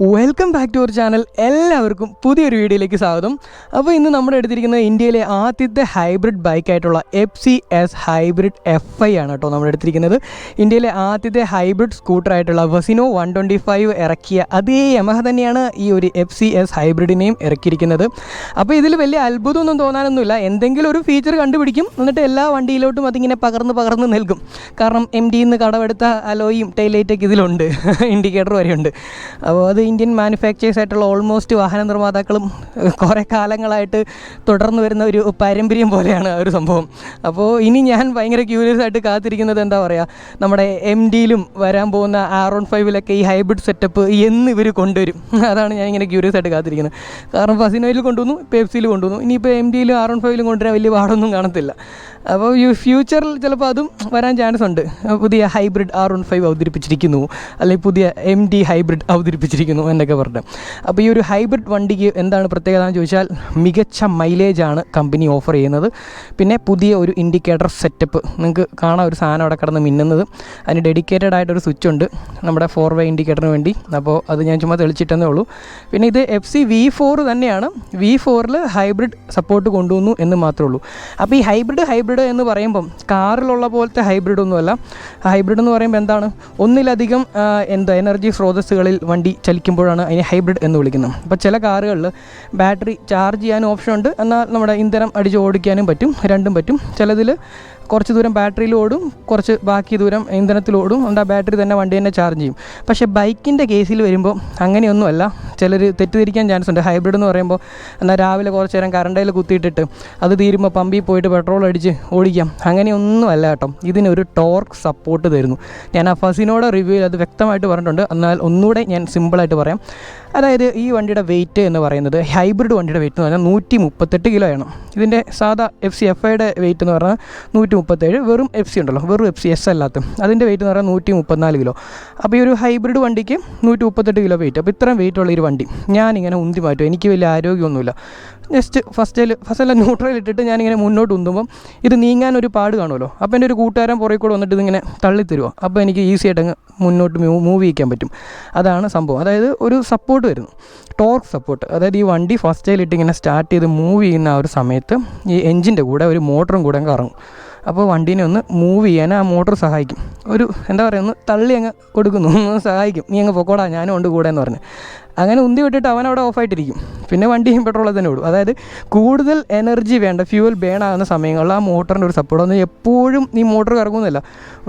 Welcome back to our channel. എല്ലാവർക്കും പുതിയൊരു വീഡിയോയിലേക്ക് സ്വാഗതം. അപ്പോൾ ഇന്ന് നമ്മുടെ എടുത്തിരിക്കുന്നത് ഇന്ത്യയിലെ ആദ്യത്തെ ഹൈബ്രിഡ് ബൈക്കായിട്ടുള്ള FCS ഹൈബ്രിഡ് FI ആണ് കേട്ടോ നമ്മൾ എടുത്തിരിക്കുന്നത്. ഇന്ത്യയിലെ ആദ്യത്തെ ഹൈബ്രിഡ് സ്കൂട്ടറായിട്ടുള്ള വെസിനോ 125 ഇറക്കിയ അതേ യമഹ തന്നെയാണ് ഈ ഒരു FCS ഹൈബ്രിഡിനെയും ഇറക്കിയിരിക്കുന്നത്. അപ്പോൾ ഇതിൽ വലിയ അത്ഭുതമൊന്നും തോന്നാനൊന്നുമില്ല. എന്തെങ്കിലും ഒരു ഫീച്ചർ കണ്ടുപിടിക്കും, എന്നിട്ട് എല്ലാ വണ്ടിയിലോട്ടും അതിങ്ങനെ പകർന്ന് നൽകും. കാരണം MDയിൽ നിന്ന് കടമെടുത്ത അലോയും ടൈലൈറ്റൊക്കെ ഇതിലുണ്ട്, ഇൻഡിക്കേറ്റർ വരെയുണ്ട്. അപ്പോൾ അത് ഇന്ത്യൻ മാനുഫാക്ചേഴ്സ് ആയിട്ടുള്ള ഓൾമോസ്റ്റ് വാഹന നിർമ്മാതാക്കളും കുറേ കാലങ്ങളായിട്ട് തുടർന്ന് വരുന്ന ഒരു പാരമ്പര്യം പോലെയാണ് ആ ഒരു സംഭവം. അപ്പോൾ ഇനി ഞാൻ ഭയങ്കര ക്യൂരിയസ് ആയിട്ട് കാത്തിരിക്കുന്നത് എന്താ പറയുക, നമ്മുടെ MDയിലും വരാൻ പോകുന്ന R15 ഈ ഹൈബ്രിഡ് സെറ്റപ്പ് എന്ന് ഇവർ കൊണ്ടുവരും. അതാണ് ഞാൻ ഇങ്ങനെ ക്യൂരിയസ് ആയിട്ട് കാത്തിരിക്കുന്നത്. കാരണം ഫസിനോയിൽ കൊണ്ടുവന്നു, FCയിൽ കൊണ്ടുവന്നു, ഇനിയിപ്പോൾ MDയിലും R15 കൊണ്ടുവരാൻ വലിയ പാടൊന്നും കാണത്തില്ല. അപ്പോൾ ഈ ഫ്യൂച്ചറിൽ ചിലപ്പോൾ അതും വരാൻ ചാൻസ് ഉണ്ട്. പുതിയ ഹൈബ്രിഡ് R15 അവതരിപ്പിച്ചിരിക്കുന്നു, അല്ലെങ്കിൽ പുതിയ MD ഹൈബ്രിഡ് അവതരിപ്പിച്ചിരിക്കുന്നു എന്നൊക്കെ പറഞ്ഞു. അപ്പോൾ ഈ ഒരു ഹൈബ്രിഡ് വണ്ടിക്ക് എന്താണ് പ്രത്യേകത എന്ന് ചോദിച്ചാൽ, മികച്ച മൈലേജാണ് കമ്പനി ഓഫർ ചെയ്യുന്നത്. പിന്നെ പുതിയ ഒരു ഇൻഡിക്കേറ്റർ സെറ്റപ്പ്, നിങ്ങൾക്ക് കാണാൻ ഒരു സാധനം അവിടെ കിടന്ന് മിന്നുന്നത്, അതിന് ഡെഡിക്കേറ്റഡ് ആയിട്ടൊരു സ്വിച്ച് ഉണ്ട് നമ്മുടെ 4-way ഇൻഡിക്കേറ്ററിന് വേണ്ടി. അപ്പോൾ അത് ഞാൻ ചുമ്മാ തെളിച്ചിട്ടെന്നേ ഉള്ളൂ. പിന്നെ ഇത് FC V4 തന്നെയാണ്. V4ൽ ഹൈബ്രിഡ് സപ്പോർട്ട് കൊണ്ടുവന്നു എന്ന് മാത്രമേ ഉള്ളൂ. അപ്പോൾ ഈ ഹൈബ്രിഡ് എന്ന് പറയുമ്പം കാറിലുള്ള പോലത്തെ ഹൈബ്രിഡ് ഒന്നുമല്ല. ഹൈബ്രിഡ് എന്ന് പറയുമ്പോൾ എന്താണ്, ഒന്നിലധികം എനർജി സ്രോതസ്സുകളിൽ വണ്ടി ചലിക്കുമ്പോഴാണ് അതിനെ ഹൈബ്രിഡ് എന്ന് വിളിക്കുന്നത്. അപ്പോൾ ചില കാറുകളിൽ ബാറ്ററി ചാർജ് ചെയ്യാനും ഓപ്ഷൻ ഉണ്ട്, എന്നാൽ നമ്മുടെ ഇന്ധനം അടിച്ച് ഓടിക്കാനും പറ്റും, രണ്ടും പറ്റും. ചിലതിൽ കുറച്ച് ദൂരം ബാറ്ററിയിൽ ഓടും, കുറച്ച് ബാക്കി ദൂരം ഇന്ധനത്തിൽ ഓടും, അതുകൊണ്ട് ആ ബാറ്ററി തന്നെ വണ്ടി തന്നെ ചാർജ് ചെയ്യും. പക്ഷേ ബൈക്കിൻ്റെ കേസിൽ വരുമ്പോൾ അങ്ങനെയൊന്നുമല്ല. ചിലർ തെറ്റിദ്ധരിക്കാൻ ചാൻസ് ഉണ്ട്. ഹൈബ്രിഡ് എന്ന് പറയുമ്പോൾ എന്നാൽ രാവിലെ കുറച്ച് നേരം കറണ്ടയിൽ കുത്തിയിട്ടിട്ട് അത് തീരുമ്പോൾ പമ്പിൽ പോയിട്ട് പെട്രോൾ അടിച്ച് ഓടിക്കാം, അങ്ങനെയൊന്നും അല്ല കേട്ടോ. ഇതിനൊരു ടോർക്ക് സപ്പോർട്ട് തരുന്നു. ഞാൻ ആ ഫസിനോടെ റിവ്യൂവിൽ അത് വ്യക്തമായിട്ട് പറഞ്ഞിട്ടുണ്ട്. എന്നാൽ ഒന്നുകൂടെ ഞാൻ സിമ്പിളായിട്ട് പറയാം. അതായത് ഈ വണ്ടിയുടെ വെയിറ്റ് എന്ന് പറയുന്നത്, ഹൈബ്രിഡ് വണ്ടിയുടെ വെയിറ്റ് എന്ന് പറഞ്ഞാൽ 138 കിലോയാണ്. ഇതിൻ്റെ സാധാ FCFIയുടെ വെയിറ്റ് എന്ന് പറഞ്ഞാൽ 137. വെറും FC ഉണ്ടല്ലോ, വെറും FCS അല്ലാത്ത അതിൻ്റെ വെയിറ്റ് എന്ന് പറഞ്ഞാൽ 134 കിലോ. അപ്പോൾ ഈ ഒരു ഹൈബ്രിഡ് വണ്ടിക്ക് 138 കിലോ വെയിറ്റ്. അപ്പോൾ ഇത്രയും വെയിറ്റ് ഉള്ള ഒരു വണ്ടി ഞാനിങ്ങനെ ഉന്തി മാറ്റും. എനിക്ക് വലിയ ആരോഗ്യമൊന്നുമില്ല. ജസ്റ്റ് ഫസ്റ്റല്ല ന്യൂട്രൽ ഇട്ടിട്ട് ഞാനിങ്ങനെ മുന്നോട്ട് ഉന്തുമ്പം ഇത് നീങ്ങാനൊരു പാട് കാണുമല്ലോ. അപ്പോൾ എൻ്റെ ഒരു കൂട്ടുകാരൻ പുറകെ കൂടെ വന്നിട്ട് ഇതിങ്ങനെ തള്ളിത്തരുമോ. അപ്പോൾ എനിക്ക് ഈസി ആയിട്ട് അങ്ങ് മുന്നോട്ട് മൂവ് ചെയ്യിക്കാൻ പറ്റും. അതാണ് സംഭവം. അതായത് ഒരു സപ്പോർട്ട് വരുന്നു, ടോർക്ക് സപ്പോർട്ട്. അതായത് ഈ വണ്ടി ഫസ്റ്റേലിട്ട് ഇങ്ങനെ സ്റ്റാർട്ട് ചെയ്ത് മൂവ് ചെയ്യുന്ന ആ ഒരു സമയത്ത് ഈ എൻജിൻ്റെ കൂടെ ഒരു മോട്ടറും കൂടെ അങ്ങ് കറങ്ങും. അപ്പോൾ വണ്ടീനെ ഒന്ന് മൂവ് ചെയ്യാൻ ആ മോട്ടർ സഹായിക്കും. ഒരു എന്താ പറയുക, ഒന്ന് തള്ളി അങ്ങ് കൊടുക്കുന്നു, ഒന്ന് സഹായിക്കും. നീ അങ്ങ് പൊക്കോടാ, ഞാനും ഉണ്ട് കൂടെ എന്ന് പറഞ്ഞ് അങ്ങനെ ഉന്തി വിട്ടിട്ട് അവൻ അവിടെ ഓഫായിട്ടിരിക്കും. പിന്നെ വണ്ടിയും പെട്രോളിൽ തന്നെ ഓടും. അതായത് കൂടുതൽ എനർജി വേണ്ട, ഫ്യൂവൽ ബേൺ ആകുന്ന സമയങ്ങളിൽ ആ മോട്ടറിൻ്റെ ഒരു സപ്പോർട്ട് ഒന്ന് എപ്പോഴും ഈ മോട്ടർ കറങ്ങുന്നില്ല.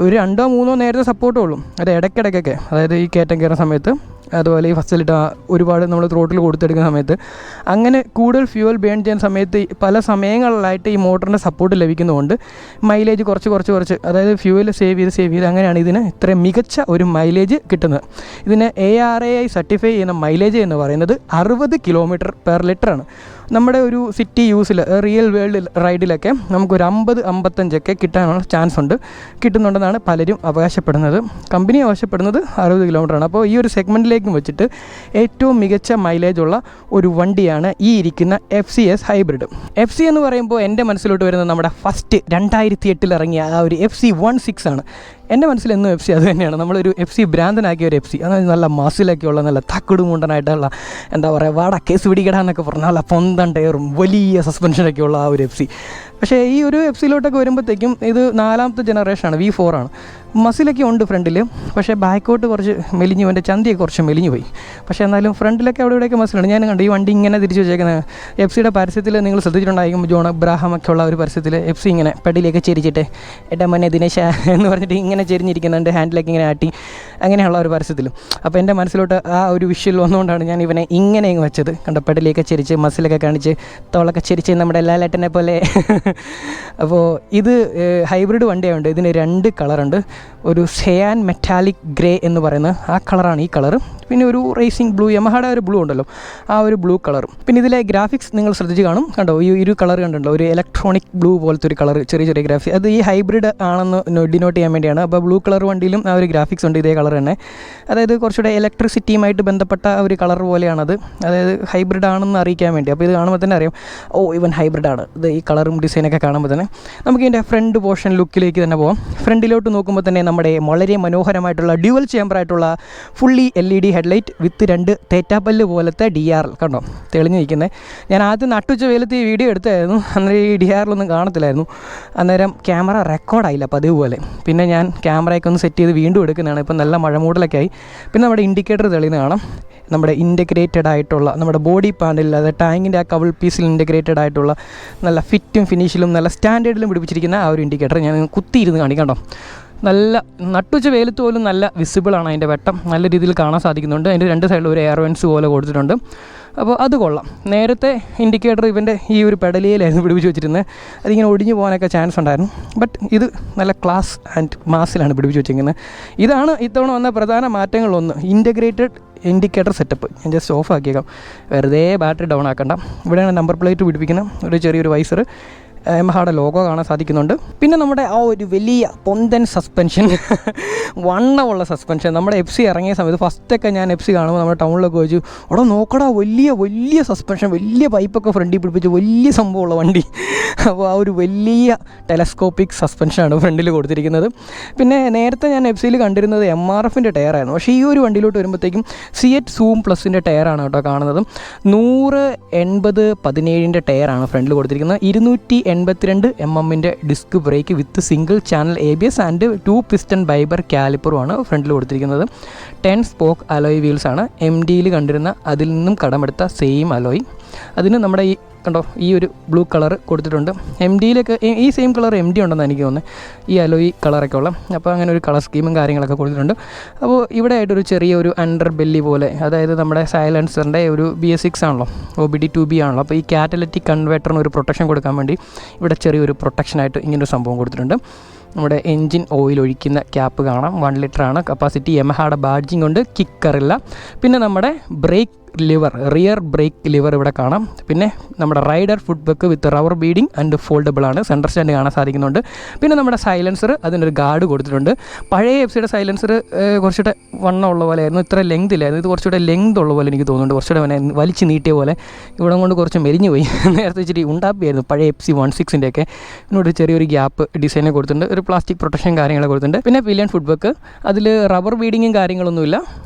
ഒരു 2-3 നേരത്തെ സപ്പോർട്ടേ ഉള്ളൂ. അത് ഇടയ്ക്കിടയ്ക്കൊക്കെ, അതായത് ഈ കയറ്റം കയറുന്ന സമയത്ത്, അതുപോലെ ഈ ഫസ്റ്റിലിട്ട് ഒരുപാട് നമ്മൾ ത്രോട്ടിൽ കൊടുത്തെടുക്കുന്ന സമയത്ത്, അങ്ങനെ കൂടുതൽ ഫ്യൂവൽ ബേൺ ചെയ്യുന്ന സമയത്ത് പല സമയങ്ങളിലായിട്ട് ഈ മോട്ടറിൻ്റെ സപ്പോർട്ട് ലഭിക്കുന്നതുകൊണ്ട് മൈലേജ് കുറച്ച് അതായത് ഫ്യൂവൽ സേവ് ചെയ്ത് അങ്ങനെയാണ് ഇതിന് ഇത്രയും മികച്ച ഒരു മൈലേജ് കിട്ടുന്നത്. ഇതിന് ARAI സർട്ടിഫൈ ചെയ്യുന്ന മൈലേജ് എന്ന് പറയുന്നത് 60 km/L ആണ്. നമ്മുടെ ഒരു സിറ്റി യൂസിൽ, റിയൽ വേൾഡ് റൈഡിലൊക്കെ നമുക്കൊരു 50-55 കിട്ടാനുള്ള ചാൻസ് ഉണ്ട്, കിട്ടുന്നുണ്ടെന്നാണ് പലരും അവകാശപ്പെടുന്നത്. കമ്പനി അവകാശപ്പെടുന്നത് 60 കിലോമീറ്ററാണ്. അപ്പോൾ ഈ ഒരു സെഗ്മെൻറ്റിലേക്കും വെച്ചിട്ട് ഏറ്റവും മികച്ച മൈലേജുള്ള ഒരു വണ്ടിയാണ് ഈ ഇരിക്കുന്ന FCS ഹൈബ്രിഡ്. FC എന്ന് പറയുമ്പോൾ എൻ്റെ മനസ്സിലോട്ട് വരുന്നത് നമ്മുടെ ഫസ്റ്റ് 2008 ഇറങ്ങിയ ആ ഒരു FC16 ആണ്. എൻ്റെ മനസ്സിൽ എന്നും FC അത് തന്നെയാണ്. നമ്മളൊരു FC ഭ്രാന്തനാക്കിയ ഒരു FC, അതായത് നല്ല മസിലൊക്കെയുള്ള, നല്ല തക്കുടുമുണ്ടനായിട്ടുള്ള, എന്താ പറയുക, വാട കേസ് പിടിക്കടാന്നൊക്കെ പറഞ്ഞാൽ നല്ല പൊന്തൻ ടയറും വലിയ സസ്പെൻഷനൊക്കെ ഉള്ള ആ ഒരു FC. പക്ഷേ ഈ ഒരു FCയിലോട്ടൊക്കെ വരുമ്പോഴത്തേക്കും ഇത് 4ാമത്തെ ജനറേഷനാണ്, V4 ആണ്. മസിലൊക്കെ ഉണ്ട് ഫ്രണ്ടിൽ, പക്ഷേ ബാക്കോട്ട് കുറച്ച് മെലിഞ്ഞു, എൻ്റെ ചന്തിയൊക്കെ കുറച്ച് മെലിഞ്ഞു പോയി. പക്ഷേ എന്നാലും ഫ്രണ്ടിലൊക്കെ അവിടെ ഇവിടെയൊക്കെ മസിലുണ്ട്. ഞാൻ കണ്ടു ഈ വണ്ടി ഇങ്ങനെ തിരിച്ച് വെച്ചേക്കുന്നത്. FCയുടെ പരസ്യത്തിൽ നിങ്ങൾ ശ്രദ്ധിച്ചിട്ടുണ്ടായിരിക്കും, ജോൺ അബ്രാഹാം ഒക്കെ ഉള്ള ഒരു പരസ്യത്തിൽ FC ഇങ്ങനെ പെഡിലേക്ക് ചെരിച്ചിട്ട് എട്ടാ മനെ ദിനേശ എന്ന് പറഞ്ഞിട്ട് ഇങ്ങനെ ചെരിഞ്ഞിരിക്കുന്നുണ്ട്, ഹാൻഡിലേക്ക് ഇങ്ങനെ ആട്ടി, അങ്ങനെയുള്ള ഒരു പരസ്യത്തിലും. അപ്പോൾ എൻ്റെ മനസ്സിലോട്ട് ആ ഒരു വിഷ്വൽ വന്നുകൊണ്ടാണ് ഞാൻ ഇവനെ ഇങ്ങനെ വെച്ചത്. കണ്ട, പെഡിലേക്ക് ചെരിച്ച് മസിലൊക്കെ കാണിച്ച് തോളൊക്കെ ചെരിച്ച് നമ്മുടെ ലാലേട്ടനെ പോലെ. അപ്പോൾ ഇത് ഹൈബ്രിഡ് വണ്ടിയായതുകൊണ്ട് ഇതിന് 2 കളറുണ്ട്. ഒരു സെയാൻ മെറ്റാലിക് ഗ്രേ എന്ന് പറയുന്ന ആ കളറാണ് ഈ കളർ. പിന്നെ ഒരു റേസിംഗ് ബ്ലൂ, യമഹയുടെ ഒരു ബ്ലൂ ഉണ്ടല്ലോ, ആ ഒരു ബ്ലൂ കളറും. പിന്നെ ഇതിലെ ഗ്രാഫിക്സ് നിങ്ങൾ ശ്രദ്ധിച്ച് കാണും. കണ്ടോ, ഈ ഒരു കളർ കണ്ടുണ്ടോ, ഒരു ഇലക്ട്രോണിക് ബ്ലൂ പോലത്തെ ഒരു കളർ, ചെറിയ ഗ്രാഫിക്സ്. അത് ഈ ഹൈബ്രിഡ് ആണെന്ന് ഡിനോട്ട് ചെയ്യാൻ വേണ്ടിയാണ്. അപ്പോൾ ബ്ലൂ കളർ വണ്ടിയിലും ആ ഒരു ഗ്രാഫിക്സ് ഉണ്ട്, ഇതേ കളർ തന്നെ. അതായത് കുറച്ചുകൂടെ ഇലക്ട്രിസിറ്റിയുമായിട്ട് ബന്ധപ്പെട്ട ഒരു കളർ പോലെയാണത്. അതായത് ഹൈബ്രിഡ് ആണെന്ന് അറിയിക്കാൻ വേണ്ടി. അപ്പോൾ ഇത് കാണുമ്പോൾ തന്നെ അറിയാം, ഓ ഇവൻ ഹൈബ്രിഡാണ്. ഇത് ഈ കളറും ഡിസൈനൊക്കെ കാണുമ്പോൾ തന്നെ നമുക്ക് ഇതിൻ്റെ ഫ്രണ്ട് പോർഷൻ ലുക്കിലേക്ക് തന്നെ പോകാം. ഫ്രണ്ടിലോട്ട് നോക്കുമ്പോൾ തന്നെ തന്നെ നമ്മുടെ വളരെ മനോഹരമായിട്ടുള്ള ഡ്യുവൽ ചേമ്പറായിട്ടുള്ള ഫുള്ളി LED ഹെഡ്ലൈറ്റ് വിത്ത് 2 തേറ്റാപ്പല്ല് പോലത്തെ DRL കണ്ടോ തെളിഞ്ഞ് നിൽക്കുന്നത്. ഞാൻ ആദ്യം നട്ടുച്ച വെയിലത്ത് ഈ വീഡിയോ എടുത്തായിരുന്നു, അന്നേരം ഈ DRLൊന്നും കാണത്തില്ലായിരുന്നു. അന്നേരം ക്യാമറ റെക്കോർഡായില്ല പതിവ് പോലെ. പിന്നെ ഞാൻ ക്യാമറയൊക്കെ ഒന്ന് സെറ്റ് ചെയ്ത് വീണ്ടും എടുക്കുന്നതാണ്. ഇപ്പം നല്ല മഴ മൂടലൊക്കെ ആയി. പിന്നെ നമ്മുടെ ഇൻഡിക്കേറ്റർ തെളിയുന്ന കാണാം. നമ്മുടെ ഇൻറ്റഗ്രേറ്റഡ് ആയിട്ടുള്ള നമ്മുടെ ബോഡി പാനലിൽ, അതായത് ടാങ്കിൻ്റെ ആ കവിൾ പീസിൽ ഇൻറ്റഗ്രേറ്റഡ് ആയിട്ടുള്ള നല്ല ഫിറ്റും ഫിനിഷിലും നല്ല സ്റ്റാൻഡേർഡിലും പിടിപ്പിച്ചിരിക്കുന്ന ആ ഒരു ഇൻഡിക്കേറ്റർ ഞാൻ കുത്തിയിരുന്ന് കാണിക്കണ്ടോ. നല്ല നട്ടുച്ച വെയിലത്ത് പോലും നല്ല വിസിബിളാണ് അതിൻ്റെ വെട്ടം, നല്ല രീതിയിൽ കാണാൻ സാധിക്കുന്നുണ്ട്. അതിൻ്റെ 2 സൈഡിലും ഒരു എയർ വെൻസ് പോലെ കൊടുത്തിട്ടുണ്ട്. അപ്പോൾ അത് കൊള്ളാം. നേരത്തെ ഇൻഡിക്കേറ്റർ ഇവൻ്റെ ഈ ഒരു പെഡലിയിലായിരുന്നു പിടിപ്പിച്ച് വെച്ചിരുന്നത്. അതിങ്ങനെ ഒടിഞ്ഞു പോകാനൊക്കെ ചാൻസ് ഉണ്ടായിരുന്നു. ബട്ട് ഇത് നല്ല ക്ലാസ് ആൻഡ് മാസിലാണ് പിടിപ്പിച്ച് വെച്ചിരിക്കുന്നത്. ഇതാണ് ഇത്തവണ വന്ന പ്രധാന മാറ്റങ്ങളൊന്ന്, ഇൻറ്റഗ്രേറ്റഡ് ഇൻഡിക്കേറ്റർ സെറ്റപ്പ്. ഞാൻ ജസ്റ്റ് ഓഫ് ആക്കിയേക്കാം, വെറുതെ ബാറ്ററി ഡൗൺ ആക്കണ്ട. ഇവിടെയാണ് നമ്പർ പ്ലേറ്റ് പിടിപ്പിക്കുന്നത്, ഒരു ചെറിയൊരു വൈസർ, യമഹയുടെ ലോഗോ കാണാൻ സാധിക്കുന്നുണ്ട്. പിന്നെ നമ്മുടെ ആ ഒരു വലിയ പൊന്തൻ സസ്പെൻഷൻ, വണ്ണമുള്ള സസ്പെൻഷൻ. നമ്മുടെ FC ഇറങ്ങിയ സമയത്ത് ഫസ്റ്റൊക്കെ ഞാൻ FC കാണുമ്പോൾ നമ്മുടെ ടൗണിലൊക്കെ വെച്ചു, അവിടെ നോക്കടാ വലിയ സസ്പെൻഷൻ, വലിയ പൈപ്പൊക്കെ ഫ്രണ്ടിൽ പിടിപ്പിച്ച് വലിയ സംഭവമുള്ള വണ്ടി. അപ്പോൾ ആ ഒരു വലിയ ടെലസ്കോപ്പിക് സസ്പെൻഷനാണ് ഫ്രണ്ടിൽ കൊടുത്തിരിക്കുന്നത്. പിന്നെ നേരത്തെ ഞാൻ FC കണ്ടിരുന്നത് MRFൻ്റെ ടയറായിരുന്നു. പക്ഷേ ഈ ഒരു വണ്ടിയിലോട്ട് വരുമ്പോഴത്തേക്കും സിയറ്റ് സൂം പ്ലസിൻ്റെ ടയറാണ് കേട്ടോ കാണുന്നത്. 100/80/17 ടയറാണ് ഫ്രണ്ടിൽ കൊടുത്തിരിക്കുന്നത്. 282 mm disc brake with single channel ABS and 2 piston ByBre കാലിപ്പറുമാണ് ഫ്രണ്ടിൽ കൊടുത്തിരിക്കുന്നത്. 10 സ്പോക്ക് അലോയ് വീൽസാണ്. MDയിൽ കണ്ടിരുന്ന അതിൽ നിന്നും കടമെടുത്ത സെയിം അലോയ്. അതിന് നമ്മുടെ ഈ കണ്ടോ ഈ ഒരു ബ്ലൂ കളർ കൊടുത്തിട്ടുണ്ട്. MDയിലൊക്കെ ഈ സെയിം കളർ MD ഉണ്ടെന്ന് എനിക്ക് തോന്നുന്നത്, ഈ അലോയ് കളറൊക്കെ ഉള്ള. അപ്പോൾ അങ്ങനെ ഒരു കളർ സ്കീമും കാര്യങ്ങളൊക്കെ കൊടുത്തിട്ടുണ്ട്. അപ്പോൾ ഇവിടെ ആയിട്ടൊരു ചെറിയൊരു അണ്ടർ ബെല്ലി പോലെ, അതായത് നമ്മുടെ സൈലൻസറിൻ്റെ ഒരു BS6 ആണല്ലോ, OBD2B ആണല്ലോ. അപ്പോൾ ഈ കാറ്റലറ്റിക് കൺവേർട്ടറിന് ഒരു പ്രൊട്ടക്ഷൻ കൊടുക്കാൻ വേണ്ടി ഇവിടെ ചെറിയൊരു പ്രൊട്ടക്ഷനായിട്ട് ഇങ്ങനൊരു സംഭവം കൊടുത്തിട്ടുണ്ട്. നമ്മുടെ എൻജിൻ ഓയിൽ ഒഴിക്കുന്ന ക്യാപ്പ് കാണാം, 1 ലിറ്ററാണ് കപ്പാസിറ്റി. യമഹയുടെ ബാഡ്ജിങ് ഉണ്ട്, കിക്കറില്ല. പിന്നെ നമ്മുടെ brake lever, rear brake lever ഇവിടെ കാണാം. പിന്നെ നമ്മുടെ rider foot peg with rubber beading and foldable ആണ്, സെൻറ്റർ സ്റ്റാൻഡ് കാണാൻ സാധിക്കുന്നുണ്ട്. പിന്നെ നമ്മുടെ സൈലൻസർ, അതിനൊരു ഗാർഡ് കൊടുത്തിട്ടുണ്ട്. പഴയ FC സൈലൻസർ കുറച്ചുകൂടെ വണ്ണം ഉള്ള പോലെ ആയിരുന്നു, ഇത്ര ലെങ്ത് ഇല്ലായിരുന്നു. ഇത് കുറച്ചുകൂടെ ലെങ്ത് ഉള്ള പോലെ എനിക്ക് തോന്നുന്നുണ്ട്, കുറച്ചുകൂടെ വലിച്ച് നീട്ടിയ പോലെ. ഇവിടെ കൊണ്ട് കുറച്ച് മെലിഞ്ഞു പോയി. നേരത്തെ ഇച്ചിരി ഉണ്ടാപ്പിയായിരുന്നു പഴയ FC16 ഒക്കെ. ഇതിനോട് ചെറിയൊരു ഗ്യാപ്പ് ഡിസൈനെ കൊടുത്തിട്ടുണ്ട്, ഒരു പ്ലാസ്റ്റിക് പ്രൊട്ടക്ഷൻ കാര്യങ്ങളൊക്കെ കൊടുത്തിട്ടുണ്ട്. പിന്നെ പില്ലിയൻ ഫുഡ് ബെക്ക്, അതിൽ റബ്ബർ ബീഡിങ്ങും കാര്യങ്ങളൊന്നുമില്ല,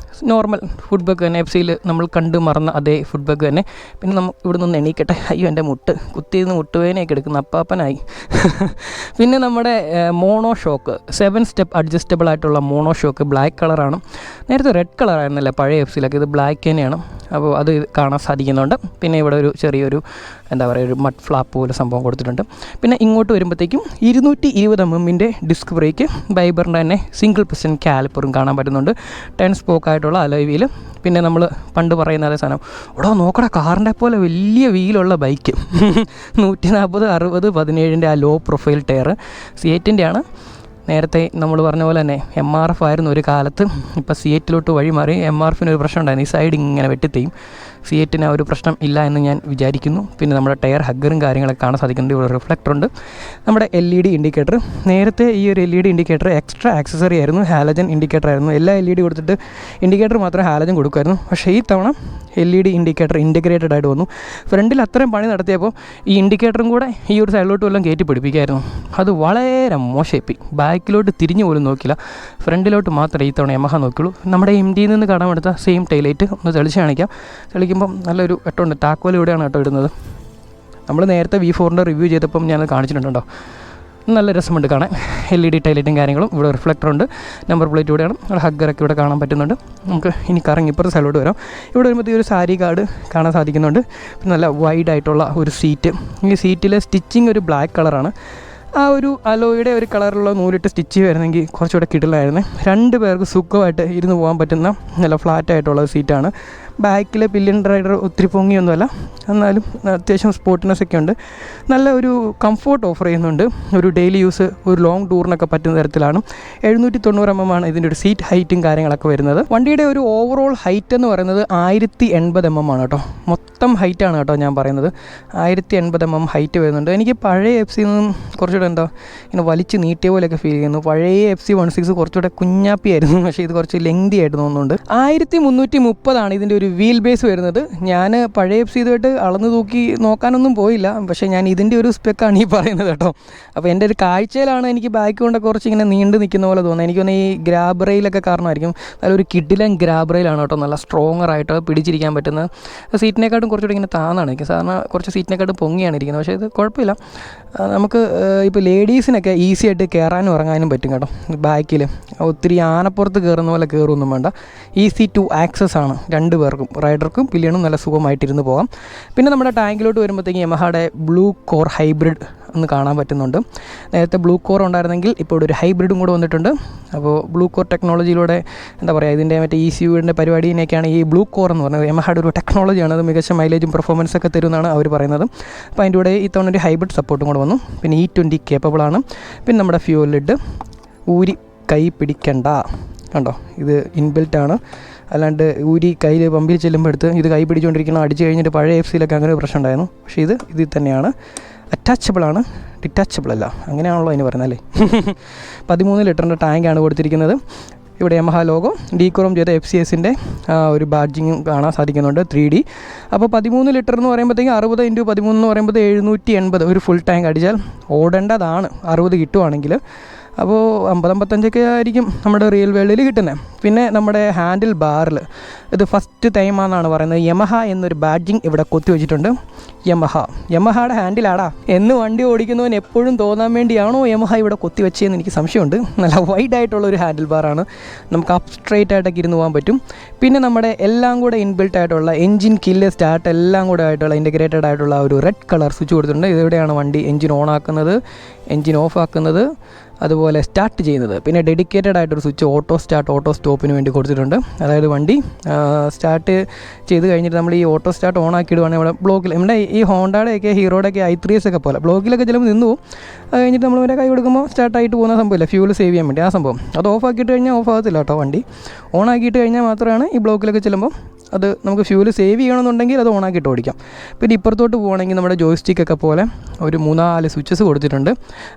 നോർമൽ ഫുഡ് ബെക്ക് തന്നെ, FC നമ്മൾ കണ്ട് മറന്ന അതേ ഫുഡ് ബെക്ക് തന്നെ. പിന്നെ നമ്മൾ ഇവിടെ നിന്ന് എണീക്കട്ടെ, അയ്യോ എൻ്റെ മുട്ട് കുത്തിയിരുന്ന് മുട്ടുവേനയൊക്കെ എടുക്കുന്ന അപ്പാപ്പനായി. പിന്നെ നമ്മുടെ മോണോ ഷോക്ക്, 7 സ്റ്റെപ്പ് അഡ്ജസ്റ്റബിൾ ആയിട്ടുള്ള മോണോ ഷോക്ക്, ബ്ലാക്ക് കളറാണ്. നേരത്തെ റെഡ് കളറായിരുന്നല്ലേ പഴയ FC ഇത് ബ്ലാക്ക് തന്നെയാണ്. അപ്പോൾ അത് കാണാൻ സാധിക്കുന്നുണ്ട്. പിന്നെ ഇവിടെ ഒരു ചെറിയൊരു എന്താ പറയുക, ഒരു മഡ് ഫ്ലാപ്പ് പോലെ സംഭവം കൊടുത്തിട്ടുണ്ട്. പിന്നെ ഇങ്ങോട്ട് വരുമ്പോഴത്തേക്കും 220 mm ഡിസ്ക് ബ്രേക്ക്, ബൈബറിൻ്റെ തന്നെ സിംഗിൾ പിസ്റ്റൺ കാലിപ്പറും കാണാൻ പറ്റുന്നുണ്ട്. 10 സ്പോക്കായിട്ടുള്ള അലോയ് വീല്. പിന്നെ നമ്മൾ പണ്ട് പറയുന്ന അതേ സാധനം, ഓടോ നോക്കടാ കാറിൻ്റെ പോലെ വലിയ വീലുള്ള ബൈക്ക്, 140/60/17 ആ ലോ പ്രൊഫൈൽ ടയർ സിയറ്റിൻ്റെ ആണ്. നേരത്തെ നമ്മൾ പറഞ്ഞ പോലെ തന്നെ MRF ആയിരുന്നു ഒരു കാലത്ത്. ഇപ്പോൾ സിയറ്റിലോട്ട് വഴി മാറി. MRFന് ഒരു പ്രശ്നം ഉണ്ടായിരുന്നു, ഈ സൈഡ് ഇങ്ങനെ വെട്ടിത്തെയും. സിയറ്റിന് ആ ഒരു പ്രശ്നം ഇല്ല എന്ന് ഞാൻ വിചാരിക്കുന്നു. പിന്നെ നമ്മുടെ ടയർ ഹഗ്ഗറും കാര്യങ്ങളൊക്കെ കാണാൻ സാധിക്കുന്നുണ്ട്. ഇവിടെ റിഫ്ലക്ടർ ഉണ്ട്. നമ്മുടെ LED ഇൻഡിക്കേറ്റർ, നേരത്തെ ഈ ഒരു LED ഇൻഡിക്കേറ്റർ എക്സ്ട്രാ ആക്സസറി ആയിരുന്നു, ഹാലജൻ ഇൻഡിക്കേറ്റർ ആയിരുന്നു. എല്ലാ LED കൊടുത്തിട്ട് ഇൻഡിക്കേറ്റർ മാത്രം ഹാലജൻ കൊടുക്കുമായിരുന്നു. പക്ഷേ ഈ തവണ LED ഇൻഡിക്കേറ്റർ ഇൻറ്റഗ്രേറ്റഡ് ആയിട്ട് വന്നു. ഫ്രണ്ടിൽ അത്രയും പണി നടത്തിയപ്പോൾ ഈ ഇൻഡിക്കേറ്ററും കൂടെ ഈ ഒരു സൈഡിലോട്ട് വല്ലതും കയറ്റി പിടിപ്പിക്കുമായിരുന്നു. അത് വളരെ മോശമായി. ബാക്കിലോട്ട് തിരിഞ്ഞു പോലും നോക്കില്ല, ഫ്രണ്ടിലോട്ട് മാത്രമേ ഈ തവണ യമഹ നോക്കിയുള്ളൂ. നമ്മുടെ MDയിൽ നിന്ന് കടമെടുത്ത സെയിം ടൈലൈറ്റ് ഒന്ന് തെളിച്ച് കാണിക്കാം. തെളിക്കുമ്പം നല്ലൊരു വെട്ടമുണ്ട്. ടാക്കോൽ ഇവിടെയാണ് കേട്ടോ ഇടുന്നത്. നമ്മൾ നേരത്തെ V4ൻ്റെ റിവ്യൂ ചെയ്തപ്പം ഞാനത് കാണിച്ചിട്ടുണ്ടോ, നല്ല രസമുണ്ട് കാണാൻ. LED ടൈലൈറ്റും കാര്യങ്ങളും. ഇവിടെ റിഫ്ലക്ടറുണ്ട്, നമ്പർ പ്ലേറ്റ് ഇവിടെയാണ്. ഹഗ്ഗറൊക്കെ ഇവിടെ കാണാൻ പറ്റുന്നുണ്ട്. നമുക്ക് ഇനി കറങ്ങി ഇപ്പുറത്തെ സൈഡിലോട്ട് വരാം. ഇവിടെ വരുമ്പോഴത്തേക്ക് ഒരു സാരി കാർഡ് കാണാൻ സാധിക്കുന്നുണ്ട്. പിന്നെ നല്ല വൈഡായിട്ടുള്ള ഒരു സീറ്റ്. ഈ സീറ്റിലെ സ്റ്റിച്ചിങ് ഒരു ബ്ലാക്ക് കളറാണ്. ആ ഒരു അലോയുടെ ഒരു കളറുള്ള നൂലിട്ട് സ്റ്റിച്ച് വരുന്നെങ്കിൽ കുറച്ചുകൂടെ കിടിലായിരുന്നു. 2 പേർക്ക് സുഖമായിട്ട് ഇരുന്ന് പോകാൻ പറ്റുന്ന നല്ല ഫ്ലാറ്റായിട്ടുള്ള സീറ്റാണ്. ബാക്കിലെ പില്ലിയൻ റൈഡർ ഒത്തിരി പൊങ്ങിയൊന്നുമല്ല, എന്നാലും അത്യാവശ്യം സ്പോർട്ടിനെസ് ഒക്കെ ഉണ്ട്. നല്ല ഒരു കംഫോർട്ട് ഓഫർ ചെയ്യുന്നുണ്ട്. ഒരു ഡെയിലി യൂസ്, ഒരു ലോങ് ടൂറിനൊക്കെ പറ്റുന്ന തരത്തിലാണ്. 790 mm ആണ് ഇതിൻ്റെ ഒരു സീറ്റ് ഹൈറ്റും കാര്യങ്ങളൊക്കെ വരുന്നത്. വണ്ടിയുടെ ഒരു ഓവറോൾ ഹൈറ്റ് എന്ന് പറയുന്നത് 1080 mm ആണ് കേട്ടോ. മൊത്തം ഹൈറ്റാണ് കേട്ടോ ഞാൻ പറയുന്നത്. 1080 mm ഹൈറ്റ് വരുന്നുണ്ട്. എനിക്ക് പഴയ FC നിന്നും കുറച്ചുകൂടെ എന്താ ഇങ്ങനെ വലിച്ച് നീട്ടിയ പോലെയൊക്കെ ഫീൽ ചെയ്യുന്നു. പഴയ FC16 കുറച്ചുകൂടെ കുഞ്ഞാപ്പിയായിരുന്നു, പക്ഷേ ഇത് കുറച്ച് ലെങ്തി ആയിട്ട് തോന്നുന്നുണ്ട്. 1330 ആണ് ഇതിൻ്റെ ഒരു വീൽ ബേസ് വരുന്നത്. ഞാൻ പഴയ എഫ് സി ഇതുമായിട്ട് അളന്ന് തൂക്കി നോക്കാനൊന്നും പോയില്ല, പക്ഷേ ഞാൻ ഇതിൻ്റെ ഒരു സ്പെക്കാണ് ഈ പറയുന്നത് കേട്ടോ. അപ്പോൾ എൻ്റെ ഒരു കാഴ്ചയിലാണ് എനിക്ക് ബാക്ക് കൊണ്ടൊക്കെ കുറച്ച് ഇങ്ങനെ നീണ്ടു നിൽക്കുന്ന പോലെ തോന്നുന്നത്. എനിക്കൊന്ന് ഈ ഗ്രാബ് റെയിലൊക്കെ കാരണമായിരിക്കും. നല്ലൊരു കിഡിലൻ ഗ്രാബ് റെയിലാണ് കേട്ടോ, നല്ല സ്ട്രോങ്ങറായിട്ട് പിടിച്ചിരിക്കാൻ പറ്റുന്നത്. സീറ്റിനെക്കാട്ടും കുറച്ചുകൂടി ഇങ്ങനെ താന്നാണ് എനിക്ക്, സാധാരണ കുറച്ച് സീറ്റിനെക്കാട്ടും പൊങ്ങിയാണ് ഇരിക്കുന്നത്. പക്ഷേ ഇത് കുഴപ്പമില്ല, നമുക്ക് ഇപ്പോൾ ലേഡീസിനൊക്കെ ഈസി ആയിട്ട് കയറാനും ഇറങ്ങാനും പറ്റും കേട്ടോ. ബാക്കിൽ ഒത്തിരി ആനപ്പുറത്ത് കയറുന്ന പോലെ കയറുമൊന്നും വേണ്ട, ഈസി ടു ആക്സസ് ആണ് രണ്ട് പേർക്കും, റൈഡർക്കും പില്ലിയനും നല്ല സുഖമായിട്ടിരുന്ന് പോകാം. പിന്നെ നമ്മുടെ ടാങ്കിലോട്ട് വരുമ്പോഴത്തേക്കും യമഹയുടെ ബ്ലൂ കോർ ഹൈബ്രിഡ് ഒന്ന് കാണാൻ പറ്റുന്നുണ്ട്. നേരത്തെ ബ്ലൂ കോർ ഉണ്ടായിരുന്നെങ്കിൽ ഇപ്പോൾ ഇവിടെ ഒരു ഹൈബ്രിഡും കൂടെ വന്നിട്ടുണ്ട്. അപ്പോൾ ബ്ലൂ കോർ ടെക്നോളജിയിലൂടെ എന്താ പറയുക, ഇതിൻ്റെ മറ്റേ ECUവിൻ്റെ പരിപാടിയൊക്കെയാണ് ഈ ബ്ലൂ കോർ എന്ന് പറയുന്നത്. യമഹയുടെ ഒരു ടെക്നോളജിയാണ്, അത് മികച്ച മൈലേജും പെർഫോമൻസൊക്കെ തരുമെന്നാണ് അവർ പറയുന്നത്. അപ്പോൾ അതിൻ്റെ കൂടെ ഇത്തവണ ഒരു ഹൈബ്രിഡ് സപ്പോർട്ടും കൂടെ വന്നു. പിന്നെ E20 കേപ്പബിളാണ്. പിന്നെ നമ്മുടെ ഫ്യൂൽ ലിഡ് ഊരി കൈ പിടിക്കണ്ട കണ്ടോ, ഇത് ഇൻബിൽറ്റാണ്, അല്ലാണ്ട് ഊരി കയ്യിൽ പമ്പിൽ ചെല്ലുമ്പോൾ എടുത്ത് ഇത് കൈ പിടിച്ചുകൊണ്ടിരിക്കണം. അടിച്ച് കഴിഞ്ഞിട്ട് പഴയ എഫ് സിയിലൊക്കെ അങ്ങനെ ഒരു പ്രശ്നം ഉണ്ടായിരുന്നു. പക്ഷേ ഇതിൽ തന്നെയാണ്, അറ്റാച്ചബിളാണ്, ഡിറ്റാച്ചബിൾ അല്ല, അങ്ങനെയാണല്ലോ അതിന് പറയുന്നത് അല്ലേ. 13 ലിറ്ററിൻ്റെ ടാങ്കാണ് കൊടുത്തിരിക്കുന്നത്. ഇവിടെ യമഹ ലോഗോ ഡീക്രോം ചെയ്ത FCSൻ്റെ ഒരു ബാഡ്ജിങ്ങും കാണാൻ സാധിക്കുന്നുണ്ട് 3D. അപ്പോൾ 13 ലിറ്റർ എന്ന് പറയുമ്പോഴത്തേക്കും 60 × 13 എന്ന് പറയുമ്പോൾ 780 ഒരു ഫുൾ ടാങ്ക് അടിച്ചാൽ ഓടേണ്ടതാണ് 60 കിട്ടുവാണെങ്കിൽ. അപ്പോൾ 50-55 ആയിരിക്കും നമ്മുടെ റിയൽ വേൾഡിൽ കിട്ടുന്നത്. പിന്നെ നമ്മുടെ ഹാൻഡിൽ ബാറിൽ ഇത് ഫസ്റ്റ് ടൈമാണെന്നാണ് പറയുന്നത്, യമഹ എന്നൊരു ബാഡ്ജിങ് ഇവിടെ കൊത്തി വെച്ചിട്ടുണ്ട്. യമഹയുടെ ഹാൻഡിലാടാ എന്ന് വണ്ടി ഓടിക്കുന്നവൻ എപ്പോഴും തോന്നാൻ വേണ്ടിയാണോ യമഹ ഇവിടെ കൊത്തി വെച്ചതെന്ന് എനിക്ക് സംശയമുണ്ട്. നല്ല വൈഡ് ആയിട്ടുള്ളൊരു ഹാൻഡിൽ ബാറാണ്, നമുക്ക് അപ്പ് സ്ട്രൈറ്റ് ആയിട്ടൊക്കെ ഇരുന്ന് പോകാൻ പറ്റും. പിന്നെ നമ്മുടെ എല്ലാം കൂടെ ഇൻബിൽട്ട് ആയിട്ടുള്ള എൻജിൻ കില്ല് സ്റ്റാർട്ട് എല്ലാം കൂടെ ആയിട്ടുള്ള ഇൻറ്റഗ്രേറ്റഡ് ആയിട്ടുള്ള ഒരു റെഡ് കളർ സ്വിച്ച് കൊടുത്തിട്ടുണ്ട്. ഇതെവിടെയാണ് വണ്ടി എൻജിൻ ഓൺ ആക്കുന്നത്, എൻജിൻ ഓഫ് ആക്കുന്നത്, അതുപോലെ സ്റ്റാർട്ട് ചെയ്യുന്നത്. പിന്നെ ഡെഡിക്കേറ്റഡ് ആയിട്ടൊരു സ്വിച്ച് ഓട്ടോ സ്റ്റാർട്ട് ഓട്ടോ സ്റ്റോപ്പിന് വേണ്ടി കൊടുത്തിട്ടുണ്ട്. അതായത് വണ്ടി സ്റ്റാർട്ട് ചെയ്ത് കഴിഞ്ഞിട്ട് നമ്മൾ ഈ ഓട്ടോ സ്റ്റാർട്ട് ഓൺ ആക്കിയിടുവാണെങ്കിൽ നമ്മുടെ ബ്ലോക്കിൽ നമ്മുടെ ഈ ഹോണ്ടയുടെയൊക്കെ ഹീറോയുടെയൊക്കെ i3s ഒക്കെ പോലെ ബ്ലോക്കിലൊക്കെ ചിലപ്പോൾ നിന്ന് പോകും. അത് കഴിഞ്ഞിട്ട് നമ്മൾ ഇവരെ കൈ കൊടുക്കുമ്പോൾ സ്റ്റാർട്ടായിട്ട് പോകുന്ന സംഭവമില്ല, ഫ്യൂൽ സേവ് ചെയ്യാൻ വേണ്ടി ആ സംഭവം. അത് ഓഫ് ആക്കിയിട്ട് കഴിഞ്ഞാൽ ഓഫ് ആകത്തില്ല കേട്ടോ, വണ്ടി ഓൺ ആക്കിയിട്ട് കഴിഞ്ഞാൽ മാത്രമാണ് ഈ ബ്ലോക്കിലൊക്കെ ചെല്ലുമ്പോൾ അത് നമുക്ക് ഫ്യൂൽ സേവ് ചെയ്യണമെന്നുണ്ടെങ്കിൽ അത് ഓണാക്കിയിട്ട് ഓടിക്കാം. പിന്നെ ഇപ്പുറത്തോട്ട് പോകുകയാണെങ്കിൽ നമ്മുടെ ജോയ്സ്റ്റിക്കൊക്കെ പോലെ ഒരു 3-4 സ്വിച്ചസ് കൊടുത്തിട്ടുണ്ട്.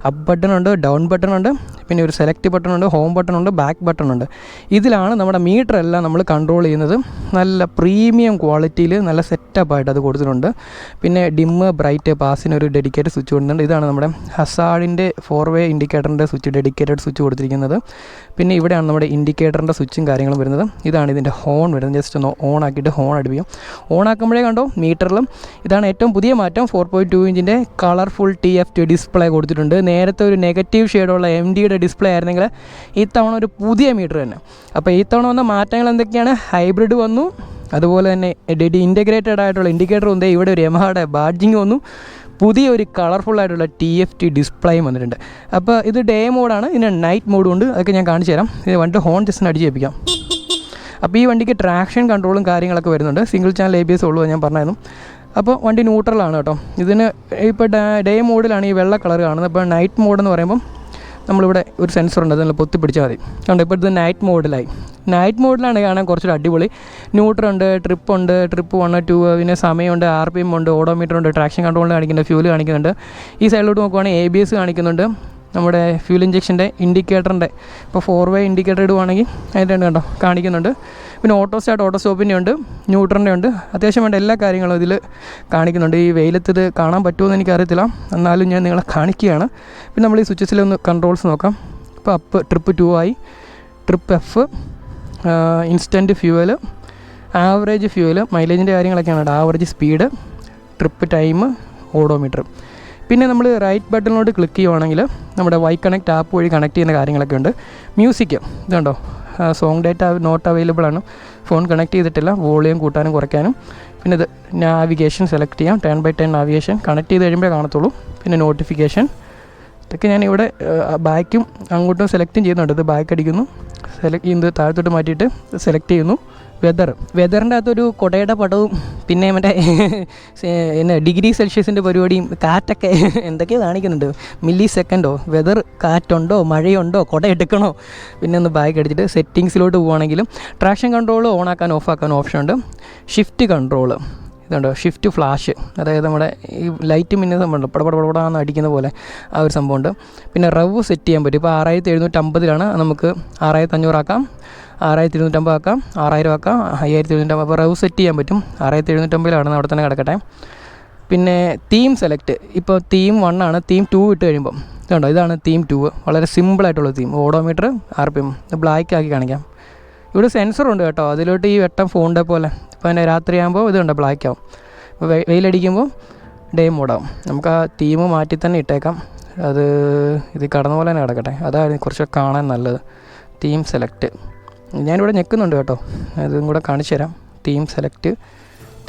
അപ്പ് ബട്ടണുണ്ട്, ഡൗൺ ബട്ടണുണ്ട്, പിന്നെ ഒരു സെലക്ട് ബട്ടണുണ്ട്, ഹോം ബട്ടണുണ്ട്, ബാക്ക് ബട്ടണുണ്ട്. ഇതിലാണ് നമ്മുടെ മീറ്റർ എല്ലാം നമ്മൾ കൺട്രോൾ ചെയ്യുന്നത്. നല്ല പ്രീമിയം ക്വാളിറ്റിയിൽ നല്ല സെറ്റപ്പായിട്ട് അത് കൊടുത്തിട്ടുണ്ട്. പിന്നെ ഡിമ്മ് ബ്രൈറ്റ് പാസിനൊരു ഡെഡിക്കേറ്റഡ് സ്വിച്ച് കൊടുത്തിട്ടുണ്ട്. ഇതാണ് നമ്മുടെ ഹസാർഡിൻ്റെ 4-വേ ഇൻഡിക്കേറ്ററിൻ്റെ സ്വിച്ച്, ഡെഡിക്കേറ്റഡ് സ്വിച്ച് കൊടുത്തിരിക്കുന്നത്. പിന്നെ ഇവിടെയാണ് നമ്മുടെ ഇൻഡിക്കേറ്ററിൻ്റെ സ്വിച്ചും കാര്യങ്ങളും വരുന്നത്. ഇതാണ് ഇതിൻ്റെ ഹോൺ വരുന്നത്. ജസ്റ്റ് ഒന്ന് ഓൺ ആക്കിയിട്ട് ഹോൺ അടിപ്പിക്കും. ഓൺ ആക്കുമ്പോഴേ കണ്ടോ മീറ്ററിലും ഇതാണ് ഏറ്റവും പുതിയ മാറ്റം. 4.2 ഇഞ്ചിൻ്റെ കളർഫുൾ TFT ഡിസ്പ്ലേ കൊടുത്തിട്ടുണ്ട്. നേരത്തെ ഒരു നെഗറ്റീവ് ഷെയ്ഡുള്ള MDയുടെ ഡിസ്പ്ലേ ആയിരുന്നെങ്കിൽ ഇത്തവണ ഒരു പുതിയ മീറ്റർ തന്നെ. അപ്പോൾ ഇത്തവണ വന്ന മാറ്റങ്ങൾ എന്തൊക്കെയാണ്? ഹൈബ്രിഡ് വന്നു, അതുപോലെ തന്നെ ഇൻറ്റഗ്രേറ്റഡ് ആയിട്ടുള്ള ഇൻഡിക്കേറ്റർ വന്നേ, ഇവിടെ ഒരു യമഹയുടെ ബാഡ്ജിങ് വന്നു, പുതിയൊരു കളർഫുള്ളായിട്ടുള്ള TFT ഡിസ്പ്ലേയും വന്നിട്ടുണ്ട്. അപ്പോൾ ഇത് ഡേ മോഡാണ്, ഇതിന് നൈറ്റ് മോഡും ഉണ്ട്. അതൊക്കെ ഞാൻ കാണിച്ചു തരാം. ഇത് വണ്ടി ഹോൺ ജസ്റ്റ് അടിച്ച് ഏൽപ്പിക്കാം. അപ്പോൾ ഈ വണ്ടിക്ക് ട്രാക്ഷൻ കൺട്രോളും കാര്യങ്ങളൊക്കെ വരുന്നുണ്ട്. സിംഗിൾ ചാനൽ ABS ഉള്ളൂ ഞാൻ പറഞ്ഞായിരുന്നു. അപ്പോൾ വണ്ടി ന്യൂട്രലാണ് കേട്ടോ. ഇതിന് ഇപ്പോൾ ഡേ മോഡിലാണ് ഈ വെള്ള കളർ കാണുന്നത്. അപ്പോൾ നൈറ്റ് മോഡ് എന്ന് പറയുമ്പം നമ്മളിവിടെ ഒരു സെൻസറുണ്ട്, അതിൽ പൊത്തി പിടിച്ചാൽ മതി. കണ്ടോ ഇപ്പോൾ ഇത് നൈറ്റ് മോഡിലായി. നൈറ്റ് മോഡിലാണ് കാണാൻ കുറച്ചൊരു അടിപൊളി. ന്യൂട്രുണ്ട്, ട്രിപ്പുണ്ട്, ട്രിപ്പ് 1, 2, പിന്നെ സമയമുണ്ട്, RPM ഉണ്ട്, ഓഡോമീറ്റർ ഉണ്ട്, ട്രാക്ഷൻ കൺട്രോളിൽ കാണിക്കുന്നുണ്ട്, ഫ്യൂൽ കാണിക്കുന്നുണ്ട്. ഈ സൈഡിലോട്ട് നോക്കുവാണെങ്കിൽ ABS കാണിക്കുന്നുണ്ട്, നമ്മുടെ ഫ്യൂൽ ഇഞ്ചക്ഷൻ്റെ ഇൻഡിക്കേറ്ററിൻ്റെ ഇപ്പോൾ 4-വേ ഇൻഡിക്കേറ്റർ ഇടുവാണെങ്കിൽ അതിൻ്റെ കണ്ടോ കാണിക്കുന്നുണ്ട്. പിന്നെ ഓട്ടോ സ്റ്റാർട്ട് ഓട്ടോ സ്റ്റോപ്പിൻ്റെ ഉണ്ട്, ന്യൂട്രലിൻ്റെ ഉണ്ട്, അത്യാവശ്യം വേണ്ട എല്ലാ കാര്യങ്ങളും ഇതിൽ കാണിക്കുന്നുണ്ട്. ഈ വെയിലത്ത് ഇത് കാണാൻ പറ്റുമെന്ന് എനിക്കറിയത്തില്ല, എന്നാലും ഞാൻ നിങ്ങളെ കാണിക്കുകയാണ്. പിന്നെ നമ്മൾ ഈ സ്വിച്ചസിലൊന്ന് കൺട്രോൾസ് നോക്കാം. ഇപ്പോൾ അപ്പ് ട്രിപ്പ് 2 ആയി, trip F, instant fuel, average fuel, മൈലേജിൻ്റെ കാര്യങ്ങളൊക്കെയാണ്. Average speed, trip time, odometer. പിന്നെ നമ്മൾ റൈറ്റ് ബട്ടണിലോട്ട് ക്ലിക്ക് ചെയ്യുവാണെങ്കിൽ നമ്മുടെ വൈ കണക്ട് ആപ്പ് വഴി കണക്ട് ചെയ്യുന്ന കാര്യങ്ങളൊക്കെ ഉണ്ട്. മ്യൂസിക് ഇതുണ്ടോ, സോങ് ഡേറ്റ നോട്ട് അവൈലബിൾ ആണ്, ഫോൺ കണക്ട് ചെയ്തിട്ടില്ല, വോളിയം കൂട്ടാനും കുറയ്ക്കാനും. പിന്നെ ഇത് നാവിഗേഷൻ സെലക്ട് ചെയ്യാം, 10x10 നാവിഗേഷൻ കണക്ട് ചെയ്ത് കഴിയുമ്പോഴേ കാണത്തുള്ളൂ. പിന്നെ നോട്ടിഫിക്കേഷൻ, ഇതൊക്കെ ഞാനിവിടെ ബാക്കും അങ്ങോട്ടും സെലക്ടും ചെയ്യുന്നുണ്ട്. ഇത് ബാക്ക് അടിക്കുന്നു, സെലക്ട് ചെയ്യുന്നത് താഴത്തോട്ട് മാറ്റിയിട്ട് സെലക്ട് ചെയ്യുന്നു. വെതറിൻ്റെ അകത്തൊരു കുടയുടെ പടവും പിന്നെ മറ്റേ എന്നാ ഡിഗ്രി സെൽഷ്യസിൻ്റെ പരിപാടിയും കാറ്റൊക്കെ എന്തൊക്കെയോ കാണിക്കുന്നുണ്ട്. മില്ലി സെക്കൻഡോ, വെതർ കാറ്റുണ്ടോ, മഴയുണ്ടോ, കുട എടുക്കണോ. പിന്നെ ഒന്ന് ബാക്ക് അടിച്ചിട്ട് സെറ്റിങ്സിലോട്ട് പോവുകയാണെങ്കിലും ട്രാക്ഷൻ കൺട്രോൾ ഓണാക്കാൻ ഓഫാക്കാൻ ഓപ്ഷൻ ഉണ്ട്. ഷിഫ്റ്റ് കൺട്രോൾ ഇതുണ്ടോ, ഷിഫ്റ്റ് ഫ്ലാഷ്, അതായത് നമ്മുടെ ഈ ലൈറ്റ് മിന്നുന്ന സംഭവമുണ്ട്, പടപടപടാന്ന് അടിക്കുന്ന പോലെ ആ ഒരു സംഭവമുണ്ട്. പിന്നെ റവ് സെറ്റ് ചെയ്യാൻ പറ്റും. ഇപ്പോൾ 6750 നമുക്ക് 6500 ആക്കാം, 6250 ആക്കാം, 6000 ആക്കാം, 5750. അപ്പോൾ റവ് സെറ്റ് ചെയ്യാൻ പറ്റും. 6750 അവിടെ തന്നെ കിടക്കട്ടെ. പിന്നെ തീം സെലക്ട്, ഇപ്പോൾ തീം 1 ആണ്. തീം 2 ഇട്ട് കഴിയുമ്പം ഇതുണ്ടോ, ഇതാണ് തീം 2. വളരെ സിമ്പിളായിട്ടുള്ള തീം. ഓഡോമീറ്റർ, RPM ബ്ലാക്ക് ആക്കി കാണിക്കാം. ഇവിടെ സെൻസറുണ്ട് കേട്ടോ, അതിലോട്ട് ഈ വെട്ടം ഫോണിൻ്റെ പോലെ. ഇപ്പോൾ തന്നെ രാത്രിയാകുമ്പോൾ ഇതുണ്ട് ബ്ലാക്ക് ആവും, വെയിലടിക്കുമ്പോൾ ഡേ മോഡാവും. നമുക്ക് ആ തീം മാറ്റി തന്നെ ഇട്ടേക്കാം. അത് ഇത് കടന്ന പോലെ തന്നെ കിടക്കട്ടെ, അതാണ് കുറച്ച് കാണാൻ നല്ലത്. തീം സെലക്ട് ഞാനിവിടെ ഞെക്കുന്നുണ്ട് കേട്ടോ, അതും കൂടെ കാണിച്ചു തരാം. തീം സെലക്ട്,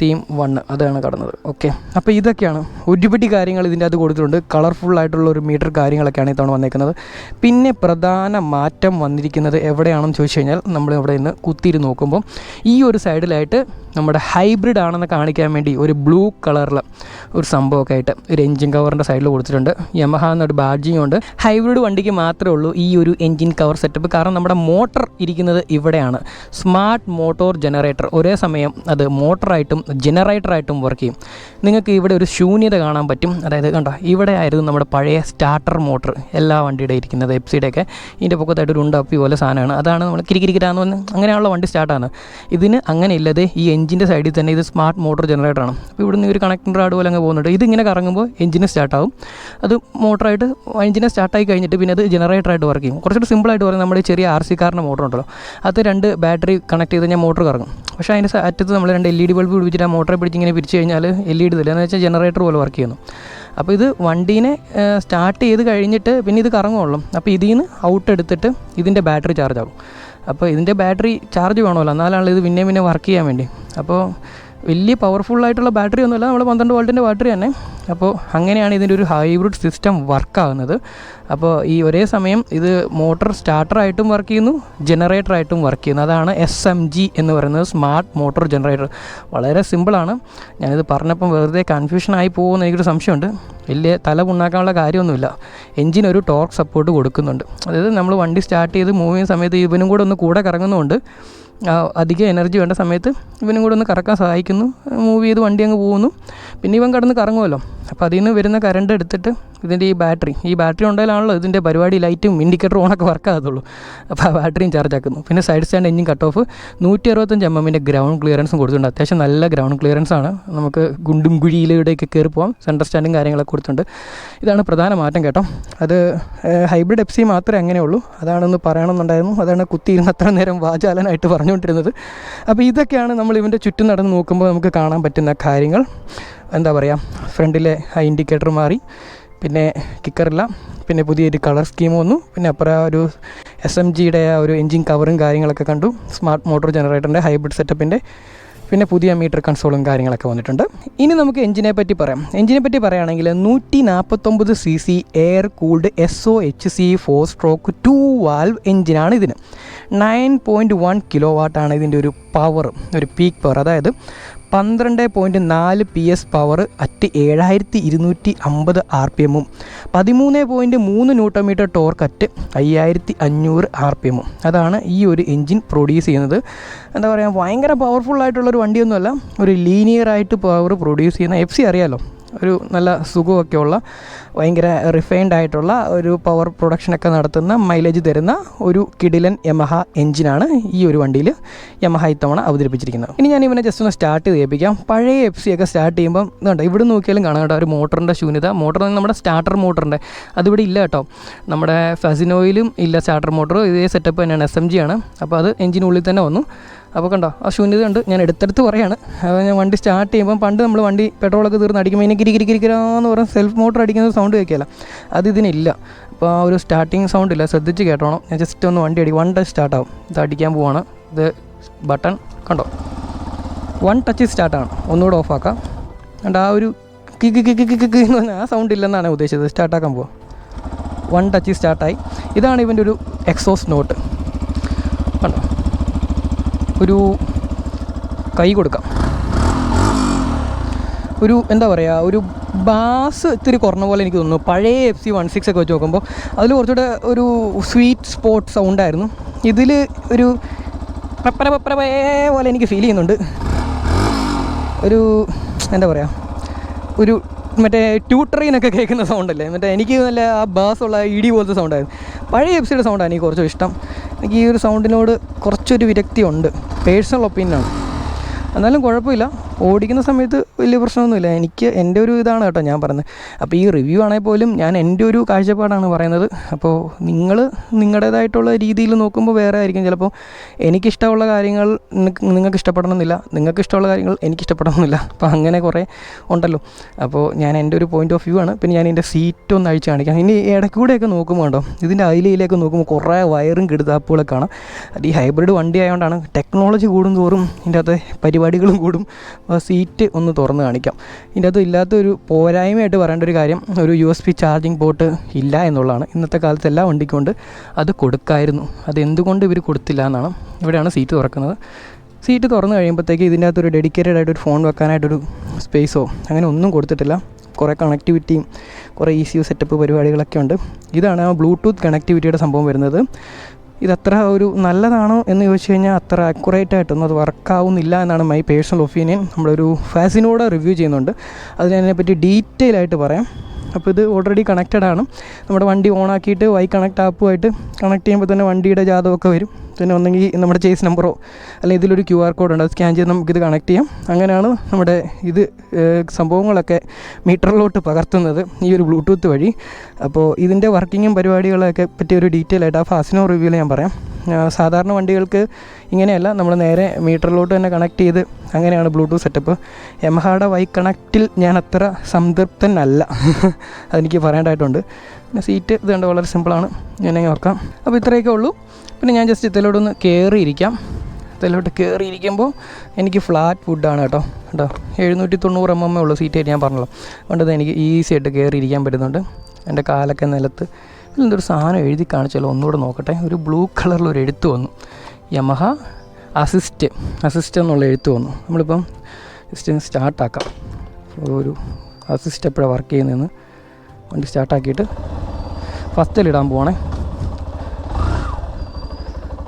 തീം 1 അതാണ് കടന്നത്. ഓക്കെ, അപ്പോൾ ഇതൊക്കെയാണ് ഒരുപിടി കാര്യങ്ങൾ ഇതിൻ്റെ അത് കൊടുത്തിട്ടുണ്ട്. കളർഫുള്ളായിട്ടുള്ള ഒരു മീറ്റർ കാര്യങ്ങളൊക്കെയാണ് ഇത്തവണ വന്നേക്കുന്നത്. പിന്നെ പ്രധാന മാറ്റം വന്നിരിക്കുന്നത് എവിടെയാണെന്ന് ചോദിച്ചു കഴിഞ്ഞാൽ, നമ്മൾ ഇവിടെ നിന്ന് കുത്തിയിട്ട് നോക്കുമ്പോൾ ഈ ഒരു സൈഡിലായിട്ട് നമ്മുടെ ഹൈബ്രിഡ് ആണെന്ന് കാണിക്കാൻ വേണ്ടി ഒരു ബ്ലൂ കളറിൽ ഒരു സംഭവമൊക്കെ ആയിട്ട് ഒരു എൻജിൻ കവറിൻ്റെ സൈഡിൽ കൊടുത്തിട്ടുണ്ട്. യമഹ എന്നൊരു ബാഡ്ജിങ് ഉണ്ട്. ഹൈബ്രിഡ് വണ്ടിക്ക് മാത്രമേ ഉള്ളൂ ഈ ഒരു എൻജിൻ കവർ സെറ്റപ്പ്. കാരണം നമ്മുടെ മോട്ടർ ഇരിക്കുന്നത് ഇവിടെയാണ്. സ്മാർട്ട് മോട്ടോർ ജനറേറ്റർ, ഒരേ സമയം അത് മോട്ടറായിട്ടും ജനറേറ്ററായിട്ടും വർക്ക് ചെയ്യും. നിങ്ങൾക്ക് ഇവിടെ ഒരു ശൂന്യത കാണാൻ പറ്റും. അതായത് കണ്ടോ, ഇവിടെ ആയിരുന്നു നമ്മുടെ പഴയ സ്റ്റാർട്ടർ മോട്ടർ എല്ലാ വണ്ടിയുടെ ഇരിക്കുന്നത്. എപ്സിയുടെയൊക്കെ ഇതിൻ്റെ പൊക്കത്തായിട്ട് ഒരു ഉണ്ടപ്പി പോലെ സാധനമാണ്. അതാണ് നമ്മൾ കിരിക്കിരിക്കിരാന്ന് പറഞ്ഞ് അങ്ങനെയുള്ള വണ്ടി സ്റ്റാർട്ടാണ്. ഇതിന് അങ്ങനെ ഇല്ലാതെ ഈ എഞ്ചിൻ്റെ സൈഡിൽ തന്നെ ഇത് സ്മാർട്ട് മോട്ടോർ ജനറേറ്ററാണ്. അപ്പോൾ ഇവിടുന്ന് ഒരു കണക്റ്റിംഗ് റാഡ് പോലെ അങ്ങ് പോകുന്നുണ്ട്. ഇതിങ്ങനെ കറങ്ങുമ്പോൾ എഞ്ചിന് സ്റ്റാർട്ടാവും. അത് മോട്ടറായിട്ട് എഞ്ചിനെ സ്റ്റാർട്ടായി കഴിഞ്ഞിട്ട് പിന്നെ അത് ജനറേറ്ററായിട്ട് വർക്ക് ചെയ്യും. കുറച്ചുകൂടി സിമ്പിളായിട്ട് പറയും, നമ്മുടെ ചെറിയ RC കാറിൻ്റെ മോട്ടർ ഉണ്ടല്ലോ, അത് 2 ബാറ്ററി കണക്ട് ചെയ്ത് കഴിഞ്ഞാൽ മോട്ടർ കറങ്ങും. പക്ഷേ അതിൻ്റെ അറ്റത്ത് നമ്മൾ 2 LED ബൾബ് പിടിച്ചിട്ട് ആ മോട്ടറെ പിടിച്ച് ഇങ്ങനെ പിരിച്ച് കഴിഞ്ഞാൽ LED ഇല്ല, എന്ന് വെച്ചാൽ ജനറേറ്റർ പോലെ വർക്ക് ചെയ്യുന്നു. അപ്പോൾ ഇത് വണ്ടീനെ സ്റ്റാർട്ട് ചെയ്ത് കഴിഞ്ഞിട്ട് പിന്നെ ഇത് കറങ്ങുള്ളൂ. അപ്പോൾ ഇതിൽ നിന്ന് ഔട്ട് എടുത്തിട്ട് ഇതിൻ്റെ ബാറ്ററി ചാർജ് ആകും. അപ്പോൾ ഇതിൻ്റെ ബാറ്ററി ചാർജ് വേണമല്ലോ, എന്നാലാണ് ഇത് പിന്നെ വർക്ക് ചെയ്യാൻ വേണ്ടി. അപ്പോൾ വലിയ പവർഫുള്ളായിട്ടുള്ള ബാറ്ററി ഒന്നുമില്ല, നമ്മൾ 12 വോൾട്ടിൻ്റെ ബാറ്ററി തന്നെ. അപ്പോൾ അങ്ങനെയാണ് ഇതിൻ്റെ ഒരു ഹൈബ്രിഡ് സിസ്റ്റം വർക്കാകുന്നത്. അപ്പോൾ ഈ ഒരേ സമയം ഇത് മോട്ടർ സ്റ്റാർട്ടറായിട്ടും വർക്ക് ചെയ്യുന്നു, ജനറേറ്ററായിട്ടും വർക്ക് ചെയ്യുന്നു. അതാണ് SMG എന്ന് പറയുന്നത്, സ്മാർട്ട് മോട്ടോർ ജനറേറ്റർ. വളരെ സിമ്പിളാണ്. ഞാനിത് പറഞ്ഞപ്പം വെറുതെ കൺഫ്യൂഷനായി പോകുമെന്ന് എനിക്കൊരു സംശയമുണ്ട്. വലിയ തല പുണ്ണാക്കാനുള്ള കാര്യമൊന്നുമില്ല. എഞ്ചിനൊരു ടോർക്ക് സപ്പോർട്ട് കൊടുക്കുന്നുണ്ട്. അതായത് നമ്മൾ വണ്ടി സ്റ്റാർട്ട് ചെയ്ത് മൂവ് ചെയ്യുന്ന സമയത്ത് ഇവനും കൂടെ ഒന്ന് കൂടെ കറങ്ങുന്നതുകൊണ്ട് അധികം എനർജി വേണ്ട സമയത്ത് ഇവനും കൂടെ ഒന്ന് കറക്കാൻ സഹായിക്കുന്നു. മൂവ് ചെയ്ത് വണ്ടി അങ്ങ് പോകുന്നു. പിന്നെ ഇവൻ കടന്ന് കറങ്ങുമല്ലോ. അപ്പോൾ അതിൽ നിന്ന് വരുന്ന കറണ്ട് എടുത്തിട്ട് ഇതിൻ്റെ ഈ ബാറ്ററി ഉണ്ടായാലാണല്ലോ ഇതിൻ്റെ പരിപാടി, ലൈറ്റും ഇൻഡിക്കേറ്ററും ഓണൊക്കെ വർക്കാകത്തുള്ളൂ. അപ്പോൾ ആ ബാറ്ററിയും ചാർജ് ആക്കുന്നു. പിന്നെ side stand engine cut off 165 mm ground ക്ലിയറൻസും കൊടുത്തിട്ടുണ്ട്. അത്യാവശ്യം നല്ല ഗ്രൗണ്ട് ക്ലിയറൻസ് ആണ്. നമുക്ക് ഗുണ്ടും കുഴിയിലൂടെയൊക്കെ കയറി പോകാം. സെൻറ്റർ സ്റ്റാൻഡും കാര്യങ്ങളൊക്കെ കൊടുത്തിട്ടുണ്ട്. ഇതാണ് പ്രധാന മാറ്റം കേട്ടോ. അത് ഹൈബ്രിഡ് FC മാത്രമേ അങ്ങനെയുള്ളൂ. അതാണെന്ന് പറയണമെന്നുണ്ടായിരുന്നു. അതാണ് കുത്തിയിരുന്ന് അത്ര നേരം വാചാലനായിട്ട് പറഞ്ഞുകൊണ്ടിരുന്നത്. അപ്പോൾ ഇതൊക്കെയാണ് നമ്മൾ ഇവൻ്റെ ചുറ്റും നടന്ന് നോക്കുമ്പോൾ നമുക്ക് കാണാൻ പറ്റുന്ന കാര്യങ്ങൾ. എന്താ പറയുക, ഫ്രണ്ടിലെ ഇൻഡിക്കേറ്റർ മാറി, പിന്നെ കിക്കറില്ല, പിന്നെ പുതിയൊരു കളർ സ്കീം വന്നു, പിന്നെ അപ്പുറം ഒരു SMGയുടെ ആ ഒരു എൻജിൻ കവറും കാര്യങ്ങളൊക്കെ കണ്ടു, സ്മാർട്ട് മോട്ടോർ ജനറേറ്ററിൻ്റെ ഹൈബ്രിഡ് സെറ്റപ്പിൻ്റെ, പിന്നെ പുതിയ മീറ്റർ കൺസോളും കാര്യങ്ങളൊക്കെ വന്നിട്ടുണ്ട്. ഇനി നമുക്ക് എഞ്ചിനെ പറ്റി പറയാം. എഞ്ചിനെ പറ്റി പറയുകയാണെങ്കിൽ 149 cc air cooled SOHC 4-stroke 2 valve എഞ്ചിനാണ് ഇതിന്. 9.1 kW ഇതിൻ്റെ ഒരു പവർ, ഒരു പീക്ക് പവർ. അതായത് 12.4 PS power at 7250 RPM, 13.3 Nm torque at 5500 RPM. അതാണ് ഈ ഒരു എൻജിൻ പ്രൊഡ്യൂസ് ചെയ്യുന്നത്. എന്താ പറയുക, ഭയങ്കര പവർഫുള്ളായിട്ടുള്ളൊരു വണ്ടിയൊന്നുമല്ല, ഒരു ലീനിയറായിട്ട് പവർ പ്രൊഡ്യൂസ് ചെയ്യുന്ന FC അറിയാമല്ലോ, ഒരു നല്ല സുഖമൊക്കെയുള്ള ഭയങ്കര റിഫൈൻഡ് ആയിട്ടുള്ള ഒരു പവർ പ്രൊഡക്ഷനൊക്കെ നടത്തുന്ന മൈലേജ് തരുന്ന ഒരു കിടിലൻ യമഹ എഞ്ചിനാണ് ഈ ഒരു വണ്ടിയിൽ യമഹ ഇത്തവണ അവതരിപ്പിച്ചിരിക്കുന്നത്. ഇനി ഞാൻ ഇവനെ ജസ്റ്റ് ഒന്ന് സ്റ്റാർട്ട് ചെയ്യിപ്പിക്കാം. പഴയ FC ഒക്കെ സ്റ്റാർട്ട് ചെയ്യുമ്പം ഇതുണ്ട്, ഇവിടെ നോക്കിയാലും കാണാം കേട്ടോ ഒരു മോട്ടറിൻ്റെ ശൂന്യത. മോട്ടർ നമ്മുടെ സ്റ്റാർട്ടർ മോട്ടറിൻ്റെ അതിവിടെ ഇല്ല കേട്ടോ. നമ്മുടെ ഫസിനോയിലും ഇല്ല സ്റ്റാർട്ടർ മോട്ടർ. ഇതേ സെറ്റപ്പ് തന്നെയാണ്, SMG ആണ്. അപ്പോൾ അത് എഞ്ചിനുള്ളിൽ തന്നെ വന്നു. അപ്പോൾ കണ്ടോ ആ ശൂന്യത ഉണ്ട്. ഞാൻ എടുത്തെടുത്ത് പറയാണ്. അപ്പോൾ ഞാൻ വണ്ടി സ്റ്റാർട്ട് ചെയ്യുമ്പം, പണ്ട് നമ്മൾ വണ്ടി പെട്രോളൊക്കെ തീർന്ന് അടിക്കുമ്പോൾ ഇതിനെ കിരിക്കിരിക്കിരിക്കാന്ന് പറഞ്ഞാൽ സെൽഫ് മോട്ടർ അടിക്കുന്ന സൗണ്ട് കേൾക്കില്ല, അത് ഇതിനില്ല. അപ്പോൾ ആ ഒരു സ്റ്റാർട്ടിങ് സൗണ്ട് ഇല്ല, ശ്രദ്ധിച്ച് കേട്ടോണം. ഞാൻ ജസ്റ്റ് ഒന്ന് വണ്ടി വൺ ടച്ച് സ്റ്റാർട്ടാവും. ഇത് അടിക്കാൻ പോവാണ്. ഇത് ബട്ടൺ കണ്ടോ, 1 ടച്ച് സ്റ്റാർട്ടാണ്. ഒന്നുകൂടെ ഓഫാക്കാം. കണ്ടോ ആ ഒരു കിക്ക് എന്ന് പറഞ്ഞാൽ ആ സൗണ്ട് ഇല്ലെന്നാണ് ഉദ്ദേശിച്ചത്. സ്റ്റാർട്ടാക്കാൻ പോവാം. 1 ടച്ച് സ്റ്റാർട്ടായി. ഇതാണ് ഇവൻ്റെ ഒരു എക്സോസ്റ്റ് നോട്ട്. കണ്ടോ, ഒരു കൈ കൊടുക്കാം. ഒരു എന്താ പറയുക, ഒരു ബാസ് ഇത്തിരി കുറഞ്ഞ പോലെ എനിക്ക് തോന്നുന്നു. പഴയ FC 16 ഒക്കെ വെച്ച് നോക്കുമ്പോൾ അതിൽ കുറച്ചുകൂടെ ഒരു സ്വീറ്റ് സ്പോട്ട് സൗണ്ടായിരുന്നു. ഇതിൽ ഒരു പപ്പര പോലെ എനിക്ക് ഫീൽ ചെയ്യുന്നുണ്ട്. ഒരു എന്താ പറയുക, ഒരു മറ്റേ ട്യൂട്ടറിനൊക്കെ കേൾക്കുന്ന സൗണ്ടല്ലേ, മറ്റേ എനിക്ക് നല്ല ആ ബാസുള്ള ഇടി പോലത്തെ സൗണ്ടായിരുന്നു. പഴയ FC യുടെ സൗണ്ടാണ് എനിക്ക് കുറച്ചും ഇഷ്ടം. എനിക്ക് ഈ ഒരു സൗണ്ടിനോട് കുറച്ചൊരു വിരക്തി ഉണ്ട്, പേഴ്സണൽ ഒപ്പീനിയനാണ്. എന്നാലും കുഴപ്പമില്ല, ഓടിക്കുന്ന സമയത്ത് വലിയ പ്രശ്നമൊന്നുമില്ല. എനിക്ക് എൻ്റെ ഒരു ഇതാണ് കേട്ടോ ഞാൻ പറയുന്നത്. അപ്പോൾ ഈ റിവ്യൂ ആണെങ്കിൽ പോലും ഞാൻ എൻ്റെ ഒരു കാഴ്ചപ്പാടാണ് പറയുന്നത്. അപ്പോൾ നിങ്ങൾ നിങ്ങളുടേതായിട്ടുള്ള രീതിയിൽ നോക്കുമ്പോൾ വേറെ ആയിരിക്കും. ചിലപ്പോൾ എനിക്കിഷ്ടമുള്ള കാര്യങ്ങൾ നിങ്ങൾക്ക് ഇഷ്ടപ്പെടണമെന്നില്ല, നിങ്ങൾക്ക് ഇഷ്ടമുള്ള കാര്യങ്ങൾ എനിക്കിഷ്ടപ്പെടണമെന്നില്ല. അപ്പോൾ അങ്ങനെ കുറേ ഉണ്ടല്ലോ. അപ്പോൾ ഞാൻ എൻ്റെ ഒരു പോയിൻ്റ് ഓഫ് വ്യൂ ആണ്. പിന്നെ ഞാൻ എൻ്റെ സീറ്റ് ഒന്ന് അഴിച്ച് കാണിക്കാം. ഇനി ഇടയ്ക്കൂടെയൊക്കെ നോക്കുമ്പോൾ കേട്ടോ, ഇതിൻ്റെ അയിലയിലേക്ക് നോക്കുമ്പോൾ കുറേ വയറും കിടുതാപ്പുകളൊക്കെ കാണാം. അത് ഈ ഹൈബ്രിഡ് വണ്ടി ആയതുകൊണ്ടാണ്. ടെക്നോളജി കൂടും തോറും ഇതിൻ്റെ അകത്ത് പരിപാടികളും കൂടും. സീറ്റ് ഒന്ന് തുറന്ന് കാണിക്കാം. ഇതിൻ്റെ അകത്ത് ഇല്ലാത്തൊരു പോരായ്മയായിട്ട് പറയേണ്ട ഒരു കാര്യം, ഒരു USB ചാർജിങ് പോർട്ട് ഇല്ല എന്നുള്ളതാണ്. ഇന്നത്തെ കാലത്ത് എല്ലാ വണ്ടിക്കൊണ്ട് അത് കൊടുക്കായിരുന്നു. അത് എന്തുകൊണ്ട് ഇവർ കൊടുത്തില്ല എന്നാണ്. ഇവിടെയാണ് സീറ്റ് തുറക്കുന്നത്. സീറ്റ് തുറന്ന് കഴിയുമ്പോഴത്തേക്ക് ഇതിൻ്റെ അകത്തൊരു ഡെഡിക്കേറ്റഡ് ആയിട്ടൊരു ഫോൺ വെക്കാനായിട്ടൊരു സ്പേസോ അങ്ങനെ ഒന്നും കൊടുത്തിട്ടില്ല. കുറേ കണക്ടിവിറ്റിയും കുറേ ECU സെറ്റപ്പ് പരിപാടികളൊക്കെ ഉണ്ട്. ഇതാണ് ആ ബ്ലൂടൂത്ത് കണക്ടിവിറ്റിയുടെ സംഭവം വരുന്നത്. ഇതത്ര ഒരു നല്ലതാണോ എന്ന് ചോദിച്ചു കഴിഞ്ഞാൽ അത്ര അക്യുറേറ്റ് ആയിട്ടൊന്നും അത് വർക്കാവുന്നില്ല എന്നാണ് മൈ പേഴ്സണൽ ഒപ്പീനിയൻ. നമ്മളൊരു ഫാസിനോട് റിവ്യൂ ചെയ്യുന്നുണ്ട്, അതിനെപ്പറ്റി ഡീറ്റെയിൽ ആയിട്ട് പറയാം. അപ്പോൾ ഇത് ഓൾറെഡി കണക്റ്റഡ് ആണ്. നമ്മുടെ വണ്ടി ഓണാക്കിയിട്ട് കണക്റ്റ് ആപ്പുമായിട്ട് കണക്ട് ചെയ്യുമ്പോൾ തന്നെ വണ്ടിയുടെ ജാതകമൊക്കെ വരും. പിന്നെ ഒന്നെങ്കിൽ നമ്മുടെ ചേസ് നമ്പറോ അല്ലെങ്കിൽ ഇതിലൊരു QR കോഡ് ഉണ്ട്, അത് സ്കാൻ ചെയ്ത് നമുക്കിത് കണക്ട് ചെയ്യാം. അങ്ങനെയാണ് നമ്മുടെ ഇത് സംഭവങ്ങളൊക്കെ മീറ്ററിലോട്ട് പകർത്തുന്നത് ഈ ഒരു ബ്ലൂടൂത്ത് വഴി. അപ്പോൾ ഇതിൻ്റെ വർക്കിങ്ങും പരിപാടികളൊക്കെ പറ്റിയൊരു ഡീറ്റെയിൽ ആയിട്ട് ആ ഫാസിനോ റിവ്യൂവിൽ ഞാൻ പറയാം. സാധാരണ വണ്ടികൾക്ക് ഇങ്ങനെയല്ല, നമ്മൾ നേരെ മീറ്ററിലോട്ട് തന്നെ കണക്ട് ചെയ്ത് അങ്ങനെയാണ് ബ്ലൂടൂത്ത് സെറ്റപ്പ്. യമഹയുടെ കണക്റ്റിൽ ഞാൻ അത്ര സംതൃപ്തനല്ല, അതെനിക്ക് പറയേണ്ടതായിട്ടുണ്ട്. പിന്നെ സീറ്റ് ഇത് കണ്ട് വളരെ സിമ്പിളാണ്, ഞാനങ്ങനെ ഓർക്കാം. അപ്പോൾ ഇത്രയൊക്കെ ഉള്ളൂ. പിന്നെ ഞാൻ ജസ്റ്റ് ഇതിലോട്ടൊന്ന് കയറിയിരിക്കാം. ഇതിലോട്ട് കയറിയിരിക്കുമ്പോൾ എനിക്ക് ഫ്ലാറ്റ് വുഡാണ് കേട്ടോ. 790 mm ഉള്ളൂ സീറ്റായിട്ട് ഞാൻ പറഞ്ഞല്ലോ. അതുകൊണ്ട് എനിക്ക് ഈസി ആയിട്ട് കയറിയിരിക്കാൻ പറ്റുന്നുണ്ട്. എൻ്റെ കാലൊക്കെ നിലത്ത്. ഇതിലെന്തൊരു സാധനം എഴുതി കാണിച്ചാലോ, ഒന്നുകൂടെ നോക്കട്ടെ. ഒരു ബ്ലൂ കളറിലൊരു എഴുത്ത് വന്നു, യമഹ അസിസ്റ്റ് എന്നുള്ള എഴുത്ത് വന്നു. നമ്മളിപ്പം ജസ്റ്റ് സ്റ്റാർട്ടാക്കാം. ഒരു അസിസ്റ്റ് എപ്പോഴാണ് വർക്ക് ചെയ്യുന്നതെന്ന് വണ്ടി സ്റ്റാർട്ടാക്കിയിട്ട് ഫസ്റ്റിലിടാൻ പോവാണേ.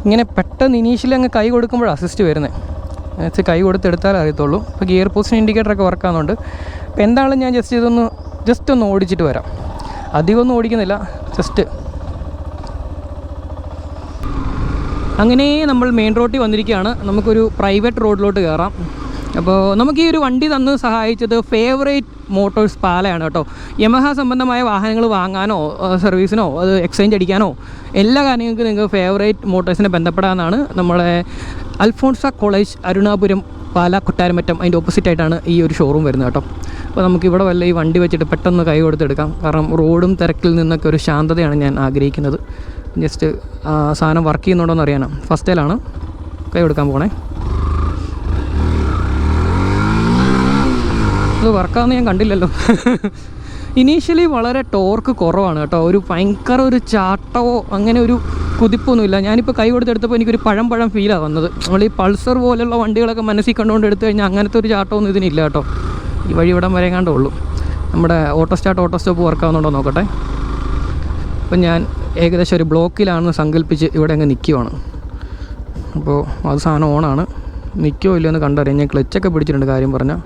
ഇങ്ങനെ പെട്ടെന്ന് ഇനീഷ്യലി അങ്ങ് കൈ കൊടുക്കുമ്പോൾ അസിസ്റ്റ് വരുന്നത്, കൈ കൊടുത്തെടുത്താൽ അറിയത്തുള്ളൂ. ഇപ്പോൾ ഗിയർ പൊസിഷൻ ഇൻഡിക്കേറ്ററൊക്കെ വർക്കാകുന്നുണ്ട്. അപ്പോൾ എന്താണെങ്കിലും ഞാൻ ജസ്റ്റ് ഒന്ന് ഓടിച്ചിട്ട് വരാം. അധികമൊന്നും ഓടിക്കുന്നില്ല, ജസ്റ്റ്. അങ്ങനെ നമ്മൾ മെയിൻ റോഡിൽ വന്നിരിക്കുകയാണ്. നമുക്കൊരു പ്രൈവറ്റ് റോഡിലോട്ട് കയറാം. അപ്പോൾ നമുക്ക് ഈ ഒരു വണ്ടി തന്ന് സഹായിച്ചത് ഫേവറേറ്റ് മോട്ടോഴ്സ് പാലയാണ് കേട്ടോ. യമഹ സംബന്ധമായ വാഹനങ്ങൾ വാങ്ങാനോ സർവീസിനോ അത് എക്സ്ചേഞ്ച് അടിക്കാനോ എല്ലാ കാര്യങ്ങൾക്കും നിങ്ങൾക്ക് ഫേവറേറ്റ് മോട്ടോഴ്സിനെ ബന്ധപ്പെടാമെന്നാണ്. നമ്മളെ അൽഫോൺസ കോളേജ്, അരുണാപുരം, പാല, കൊട്ടാരമറ്റം, അതിൻ്റെ ഓപ്പോസിറ്റായിട്ടാണ് ഈ ഒരു ഷോറൂം വരുന്നത് കേട്ടോ. അപ്പോൾ നമുക്കിവിടെ വല്ല ഈ വണ്ടി വെച്ചിട്ട് പെട്ടെന്ന് കൈ കൊടുത്തെടുക്കാം. കാരണം റോഡും തിരക്കിൽ നിന്നൊക്കെ ഒരു ശാന്തതയാണ് ഞാൻ ആഗ്രഹിക്കുന്നത്. ജസ്റ്റ് സാധനം വർക്ക് ചെയ്യുന്നുണ്ടോ എന്ന് അറിയാനാണ്. ഫസ്റ്റിലാണ് കൈ കൊടുക്കാൻ പോണേ. ഇത് വർക്കാവുന്ന ഞാൻ കണ്ടില്ലല്ലോ. ഇനീഷ്യലി വളരെ ടോർക്ക് കുറവാണ് കേട്ടോ. ഭയങ്കര ഒരു ചാട്ടമോ അങ്ങനെ ഒരു കുതിപ്പൊന്നുമില്ല. ഞാനിപ്പോൾ കൈ കൊടുത്തെടുത്തപ്പോൾ എനിക്കൊരു പഴം ഫീലാണ് വന്നത്. നമ്മൾ ഈ പൾസർ പോലുള്ള വണ്ടികളൊക്കെ മനസ്സിൽ കണ്ടുകൊണ്ട് എടുത്തു കഴിഞ്ഞാൽ അങ്ങനത്തെ ഒരു ചാട്ടമൊന്നും ഇതിനില്ല കേട്ടോ. ഈ വഴി ഇവിടം വരെ കണ്ടേ ഉള്ളൂ. നമ്മുടെ ഓട്ടോ സ്റ്റോപ്പ് വർക്കാവുന്നുണ്ടോ നോക്കട്ടെ. അപ്പം ഞാൻ ഏകദേശം ഒരു ബ്ലോക്കിലാണെന്ന് സങ്കല്പിച്ച് ഇവിടെ അങ്ങ് നിൽക്കുവാണ്. അപ്പോൾ അത് സാധനം ഓണാണ്. നിൽക്കുമോ ഇല്ലയോ എന്ന് കണ്ടറിയാം. ഞാൻ ക്ലച്ചൊക്കെ പിടിച്ചിട്ടുണ്ട് കാര്യം പറഞ്ഞാൽ.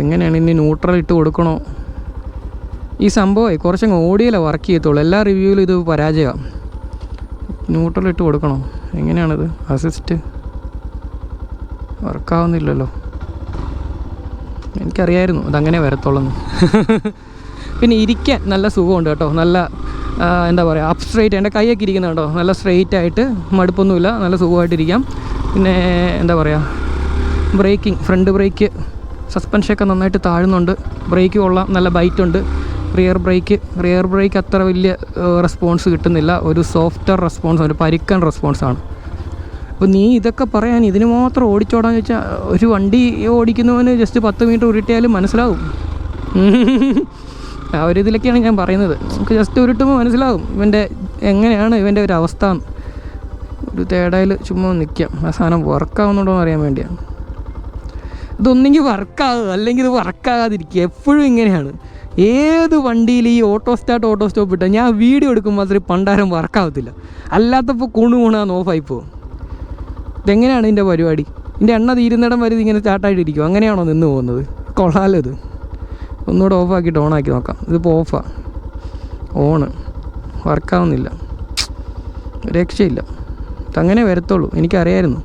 എങ്ങനെയാണ് ഇനി ന്യൂട്രൽ ഇട്ട് കൊടുക്കണോ? ഈ സംഭവമേ കുറച്ചങ്ങ് ഓടിയല്ലേ വർക്ക് ചെയ്യത്തുള്ളൂ. എല്ലാ റിവ്യൂവിലും ഇത് പരാജയമാണ്. ന്യൂട്രൽ ഇട്ട് കൊടുക്കണോ? എങ്ങനെയാണിത്? അസിസ്റ്റ് വർക്കാവുന്നില്ലല്ലോ. എനിക്കറിയായിരുന്നു അതങ്ങനെ വരത്തുള്ളൂ. പിന്നെ ഇരിക്കാൻ നല്ല സുഖമുണ്ട് കേട്ടോ. നല്ല എന്താ പറയുക, അപ്പ് സ്ട്രെയിറ്റ്. എൻ്റെ കൈയൊക്കെ ഇരിക്കുന്നത് കേട്ടോ നല്ല സ്ട്രെയിറ്റ് ആയിട്ട്, മടുപ്പൊന്നുമില്ല, നല്ല സുഖമായിട്ടിരിക്കാം. പിന്നെ എന്താ പറയുക, ബ്രേക്കിംഗ്, ഫ്രണ്ട് ബ്രേക്ക്, സസ്പെൻഷനൊക്കെ നന്നായിട്ട് താഴുന്നുണ്ട്. ബ്രേക്ക് കൊള്ളാം, നല്ല ബൈറ്റുണ്ട്. റിയർ ബ്രേക്ക് അത്ര വലിയ റെസ്പോൺസ് കിട്ടുന്നില്ല. ഒരു സോഫ്റ്റ്വെയർ റെസ്പോൺസ്, ഒരു പരുക്കൻ റെസ്പോൺസാണ്. അപ്പോൾ നീ ഇതൊക്കെ പറയാൻ ഇതിന് മാത്രം ഓടിച്ചോടാന്ന് വെച്ചാൽ, ഒരു വണ്ടി ഓടിക്കുന്നവന് ജസ്റ്റ് 10 മീറ്റർ ഉരുട്ടിയാലും മനസ്സിലാവും. ആ ഒരു ഇതിലൊക്കെയാണ് ഞാൻ പറയുന്നത്. നമുക്ക് ജസ്റ്റ് ഉരുട്ടുമ്പോൾ മനസ്സിലാവും എങ്ങനെയാണ് ഇവൻ്റെ ഒരു അവസ്ഥ. ഒരു തേടയിൽ ചുമ്മാ നിൽക്കാം. ആ സാധനം വർക്കാവുന്നുണ്ടോ എന്ന് അറിയാൻ വേണ്ടിയാണ്. ഇതൊന്നെങ്കിൽ വർക്കാകുക, അല്ലെങ്കിൽ ഇത് വർക്കാകാതിരിക്കുക. എപ്പോഴും ഇങ്ങനെയാണ്. ഏത് വണ്ടിയിൽ ഈ ഓട്ടോ സ്റ്റോപ്പ് ഇട്ടാൽ ഞാൻ വീഡിയോ എടുക്കുമ്പോൾ അത്ര പണ്ടാരം വർക്കാവത്തില്ല. അല്ലാത്തപ്പോൾ കുണുകുണാന്ന് ഓഫായി പോകും. ഇതെങ്ങനെയാണ് ഇതിൻ്റെ പരിപാടി? ഇതിൻ്റെ എണ്ണ തീരുന്നിടം വരെ ഇതിങ്ങനെ സ്റ്റാർട്ടായിട്ടിരിക്കും. അങ്ങനെയാണോ നിന്ന് പോകുന്നത്? കൊള്ളാലോ ഇത്. ഒന്നുകൂടെ ഓഫാക്കിയിട്ട് ഓണാക്കി നോക്കാം. ഇതിപ്പോൾ ഓഫാണ്. വർക്കാവുന്നില്ല, രക്ഷയില്ല. അങ്ങനെ വരത്തുള്ളൂ, എനിക്കറിയായിരുന്നു.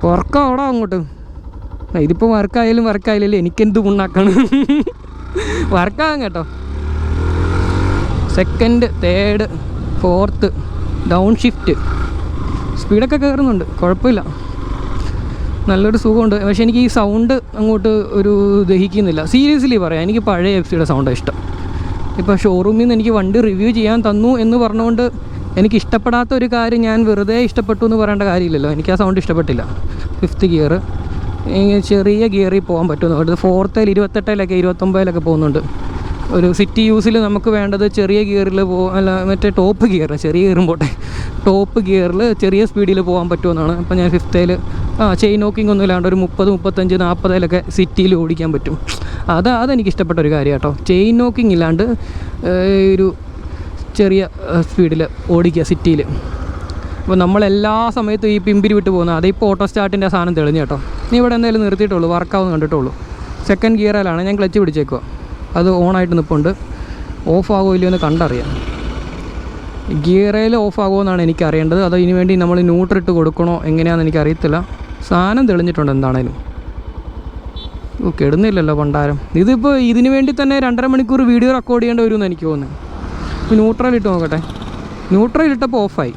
വർക്കാവടാ അങ്ങോട്ട്. ഇതിപ്പോൾ വർക്കായാലും എനിക്കെന്ത് പുണ്ണാക്കാണ്. വർക്കാകും കേട്ടോ. Second, third, fourth, down shift, സ്പീഡൊക്കെ കയറുന്നുണ്ട്, കുഴപ്പമില്ല, നല്ലൊരു സുഖമുണ്ട്. പക്ഷേ എനിക്ക് ഈ സൗണ്ട് അങ്ങോട്ട് ഒരു ദഹിക്കുന്നില്ല. സീരിയസ്ലി പറയാം, എനിക്ക് പഴയ എഫ് സിയുടെ സൗണ്ടാണ് ഇഷ്ടം. ഇപ്പോൾ ഷോറൂമിൽ നിന്ന് എനിക്ക് വണ്ടി റിവ്യൂ ചെയ്യാൻ തന്നു എന്ന് പറഞ്ഞുകൊണ്ട് എനിക്ക് ഇഷ്ടപ്പെടാത്ത ഒരു കാര്യം ഞാൻ വെറുതെ ഇഷ്ടപ്പെട്ടു എന്ന് പറയേണ്ട കാര്യമില്ലല്ലോ. എനിക്ക് ആ സൗണ്ട് ഇഷ്ടപ്പെട്ടില്ല. 5th ഗിയർ, ചെറിയ ഗിയറിൽ പോകാൻ പറ്റുന്നു. 4th 28 29 പോകുന്നുണ്ട്. ഒരു സിറ്റി യൂസിൽ നമുക്ക് വേണ്ടത് ചെറിയ ഗിയറിൽ അല്ല മറ്റേ ടോപ്പ് ഗിയർ, ചെറിയ ഗിയറും പോട്ടെ, ടോപ്പ് ഗിയറിൽ ചെറിയ സ്പീഡിൽ പോകാൻ പറ്റുമെന്നാണ്. അപ്പോൾ ഞാൻ 5th ചെയിൻ നോക്കിംഗ് ഒന്നും ഇല്ലാണ്ട് ഒരു 30, 35, 40 സിറ്റിയിൽ ഓടിക്കാൻ പറ്റും. അതെനിക്ക് ഇഷ്ടപ്പെട്ട ഒരു കാര്യം കേട്ടോ. ചെയിൻ നോക്കിംഗ് ഇല്ലാണ്ട് ഒരു ചെറിയ സ്പീഡിൽ ഓടിക്കുക സിറ്റിയിൽ. അപ്പോൾ നമ്മളെല്ലാ സമയത്തും ഈ പിമ്പിരി വിട്ട് പോകുന്നത്. അതിപ്പോൾ ഓട്ടോ സ്റ്റാർട്ടിൻ്റെ സാധനം തെളിഞ്ഞു കേട്ടോ. നീ ഇവിടെ എന്തായാലും നിർത്തിയിട്ടുള്ളൂ, വർക്കാവുന്ന കണ്ടിട്ടുള്ളൂ. 2nd ഗിയറിലാണ് ഞാൻ ക്ലച്ച് പിടിച്ചേക്കുക. അത് ഓണായിട്ട് നിൽപ്പുണ്ട്. ഓഫ് ആകുമോ ഇല്ലയോ എന്ന് കണ്ടറിയാം. ഗിയറേൽ ഓഫ് ആകുമോ എന്നാണ് എനിക്ക് അറിയേണ്ടത്. അത് ഇതിന് വേണ്ടി നമ്മൾ ന്യൂട്രിട്ട് കൊടുക്കണോ എങ്ങനെയാണെന്ന് എനിക്കറിയത്തില്ല. സാധനം തെളിഞ്ഞിട്ടുണ്ട് എന്താണേലും. കെടുന്നില്ലല്ലോ പണ്ടാരം. ഇതിപ്പോൾ ഇതിന് വേണ്ടി തന്നെ 2.5 മണിക്കൂർ വീഡിയോ റെക്കോർഡ് ചെയ്യേണ്ടി വരുമെന്ന് എനിക്ക് തോന്നുന്നു. ഇപ്പോൾ ന്യൂട്രൽ ഇട്ട് നോക്കട്ടെ. ന്യൂട്രൽ ഇട്ടപ്പോൾ ഓഫായി.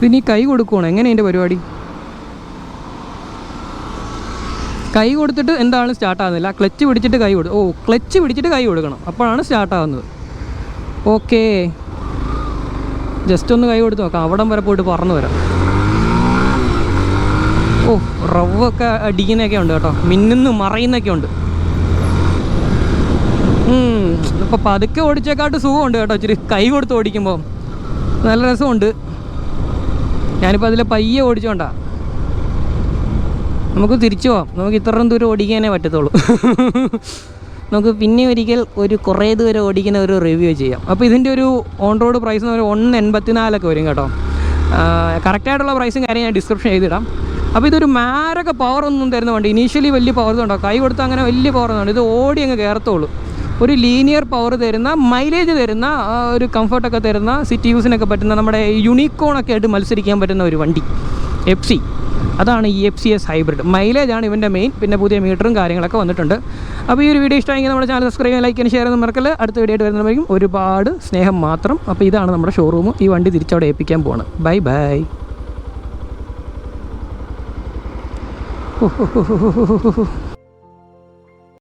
പിന്നെ ഈ കൈ കൊടുക്കുകയാണ്, എങ്ങനെ എൻ്റെ പരിപാടി? കൈ കൊടുത്തിട്ട് എന്താണ് സ്റ്റാർട്ടാകുന്നില്ല. ക്ലച്ച് പിടിച്ചിട്ട് കൈ ക്ലച്ച് പിടിച്ചിട്ട് കൈ കൊടുക്കണം, അപ്പോഴാണ് സ്റ്റാർട്ടാകുന്നത്. ഓക്കെ, ജസ്റ്റ് ഒന്ന് കൈ കൊടുത്ത് നോക്കാം. അവിടം വരെ പോയിട്ട് പറന്ന് വരാം. റവൊക്കെ അടിക്കുന്നൊക്കെ ഉണ്ട് കേട്ടോ, മിന്നുന്നു മറയുന്നൊക്കെ ഉണ്ട്. ഇപ്പോൾ പതുക്കെ ഓടിച്ചേക്കാട്ട് സുഖമുണ്ട് കേട്ടോ. ഇച്ചിരി കൈ കൊടുത്ത് ഓടിക്കുമ്പോൾ നല്ല രസമുണ്ട്. ഞാനിപ്പോൾ അതിൽ പയ്യെ ഓടിച്ചോണ്ടാ. നമുക്ക് തിരിച്ചു പോവാം. നമുക്ക് ഇത്രയും ദൂരം ഓടിക്കാനേ പറ്റത്തുള്ളൂ. നമുക്ക് പിന്നെ ഒരിക്കൽ കുറേ ദൂരം ഓടിക്കുന്ന ഒരു റിവ്യൂ ചെയ്യാം. അപ്പോൾ ഇതിൻ്റെ ഒരു ഓൺ റോഡ് പ്രൈസ് എന്ന് പറയുന്നത് 184 വരും കേട്ടോ. കറക്റ്റായിട്ടുള്ള പ്രൈസും കാര്യം ഞാൻ ഡിസ്ക്രിപ്ഷൻ ചെയ്തിടാം. അപ്പോൾ ഇതൊരു മാരൊക്കെ പവറൊന്നും തരുന്ന വണ്ടി. ഇനീഷ്യലി വലിയ പവർ ഉണ്ടോ, കൈ കൊടുത്താൽ അങ്ങനെ വലിയ പവർ ഒന്നും. ഇത് ഓടി അങ്ങ് കയറത്തുള്ളൂ. ഒരു ലീനിയർ പവർ തരുന്ന, മൈലേജ് തരുന്ന, ഒരു കംഫർട്ടൊക്കെ തരുന്ന, സിറ്റി യൂസിനൊക്കെ പറ്റുന്ന, നമ്മുടെ യൂണിക്കോണൊക്കെ ആയിട്ട് മത്സരിക്കാൻ പറ്റുന്ന ഒരു വണ്ടി FC. അതാണ് ഈ FCS ഹൈബ്രിഡ്. മൈലേജാണ് ഇവൻ്റെ മെയിൻ. പിന്നെ പുതിയ മീറ്ററും കാര്യങ്ങളൊക്കെ വന്നിട്ടുണ്ട്. അപ്പോൾ ഈ ഒരു വീഡിയോ ഇഷ്ടമായെങ്കിൽ നമ്മുടെ ചാനൽ സബ്സ്ക്രൈബ് ചെയ്യാൻ, ലൈക്ക് ചെയ്യാൻ, ഷെയർ ചെയ്യാൻ മറക്കല്ല. അടുത്ത വീഡിയോ ആയിട്ട് വരുന്നതായിരിക്കും. ഒരുപാട് സ്നേഹം മാത്രം. അപ്പോൾ ഇതാണ് നമ്മുടെ ഷോറൂം. ഈ വണ്ടി തിരിച്ചവിടെ ഏൽപ്പിക്കാൻ പോവാണ്. Bye bye.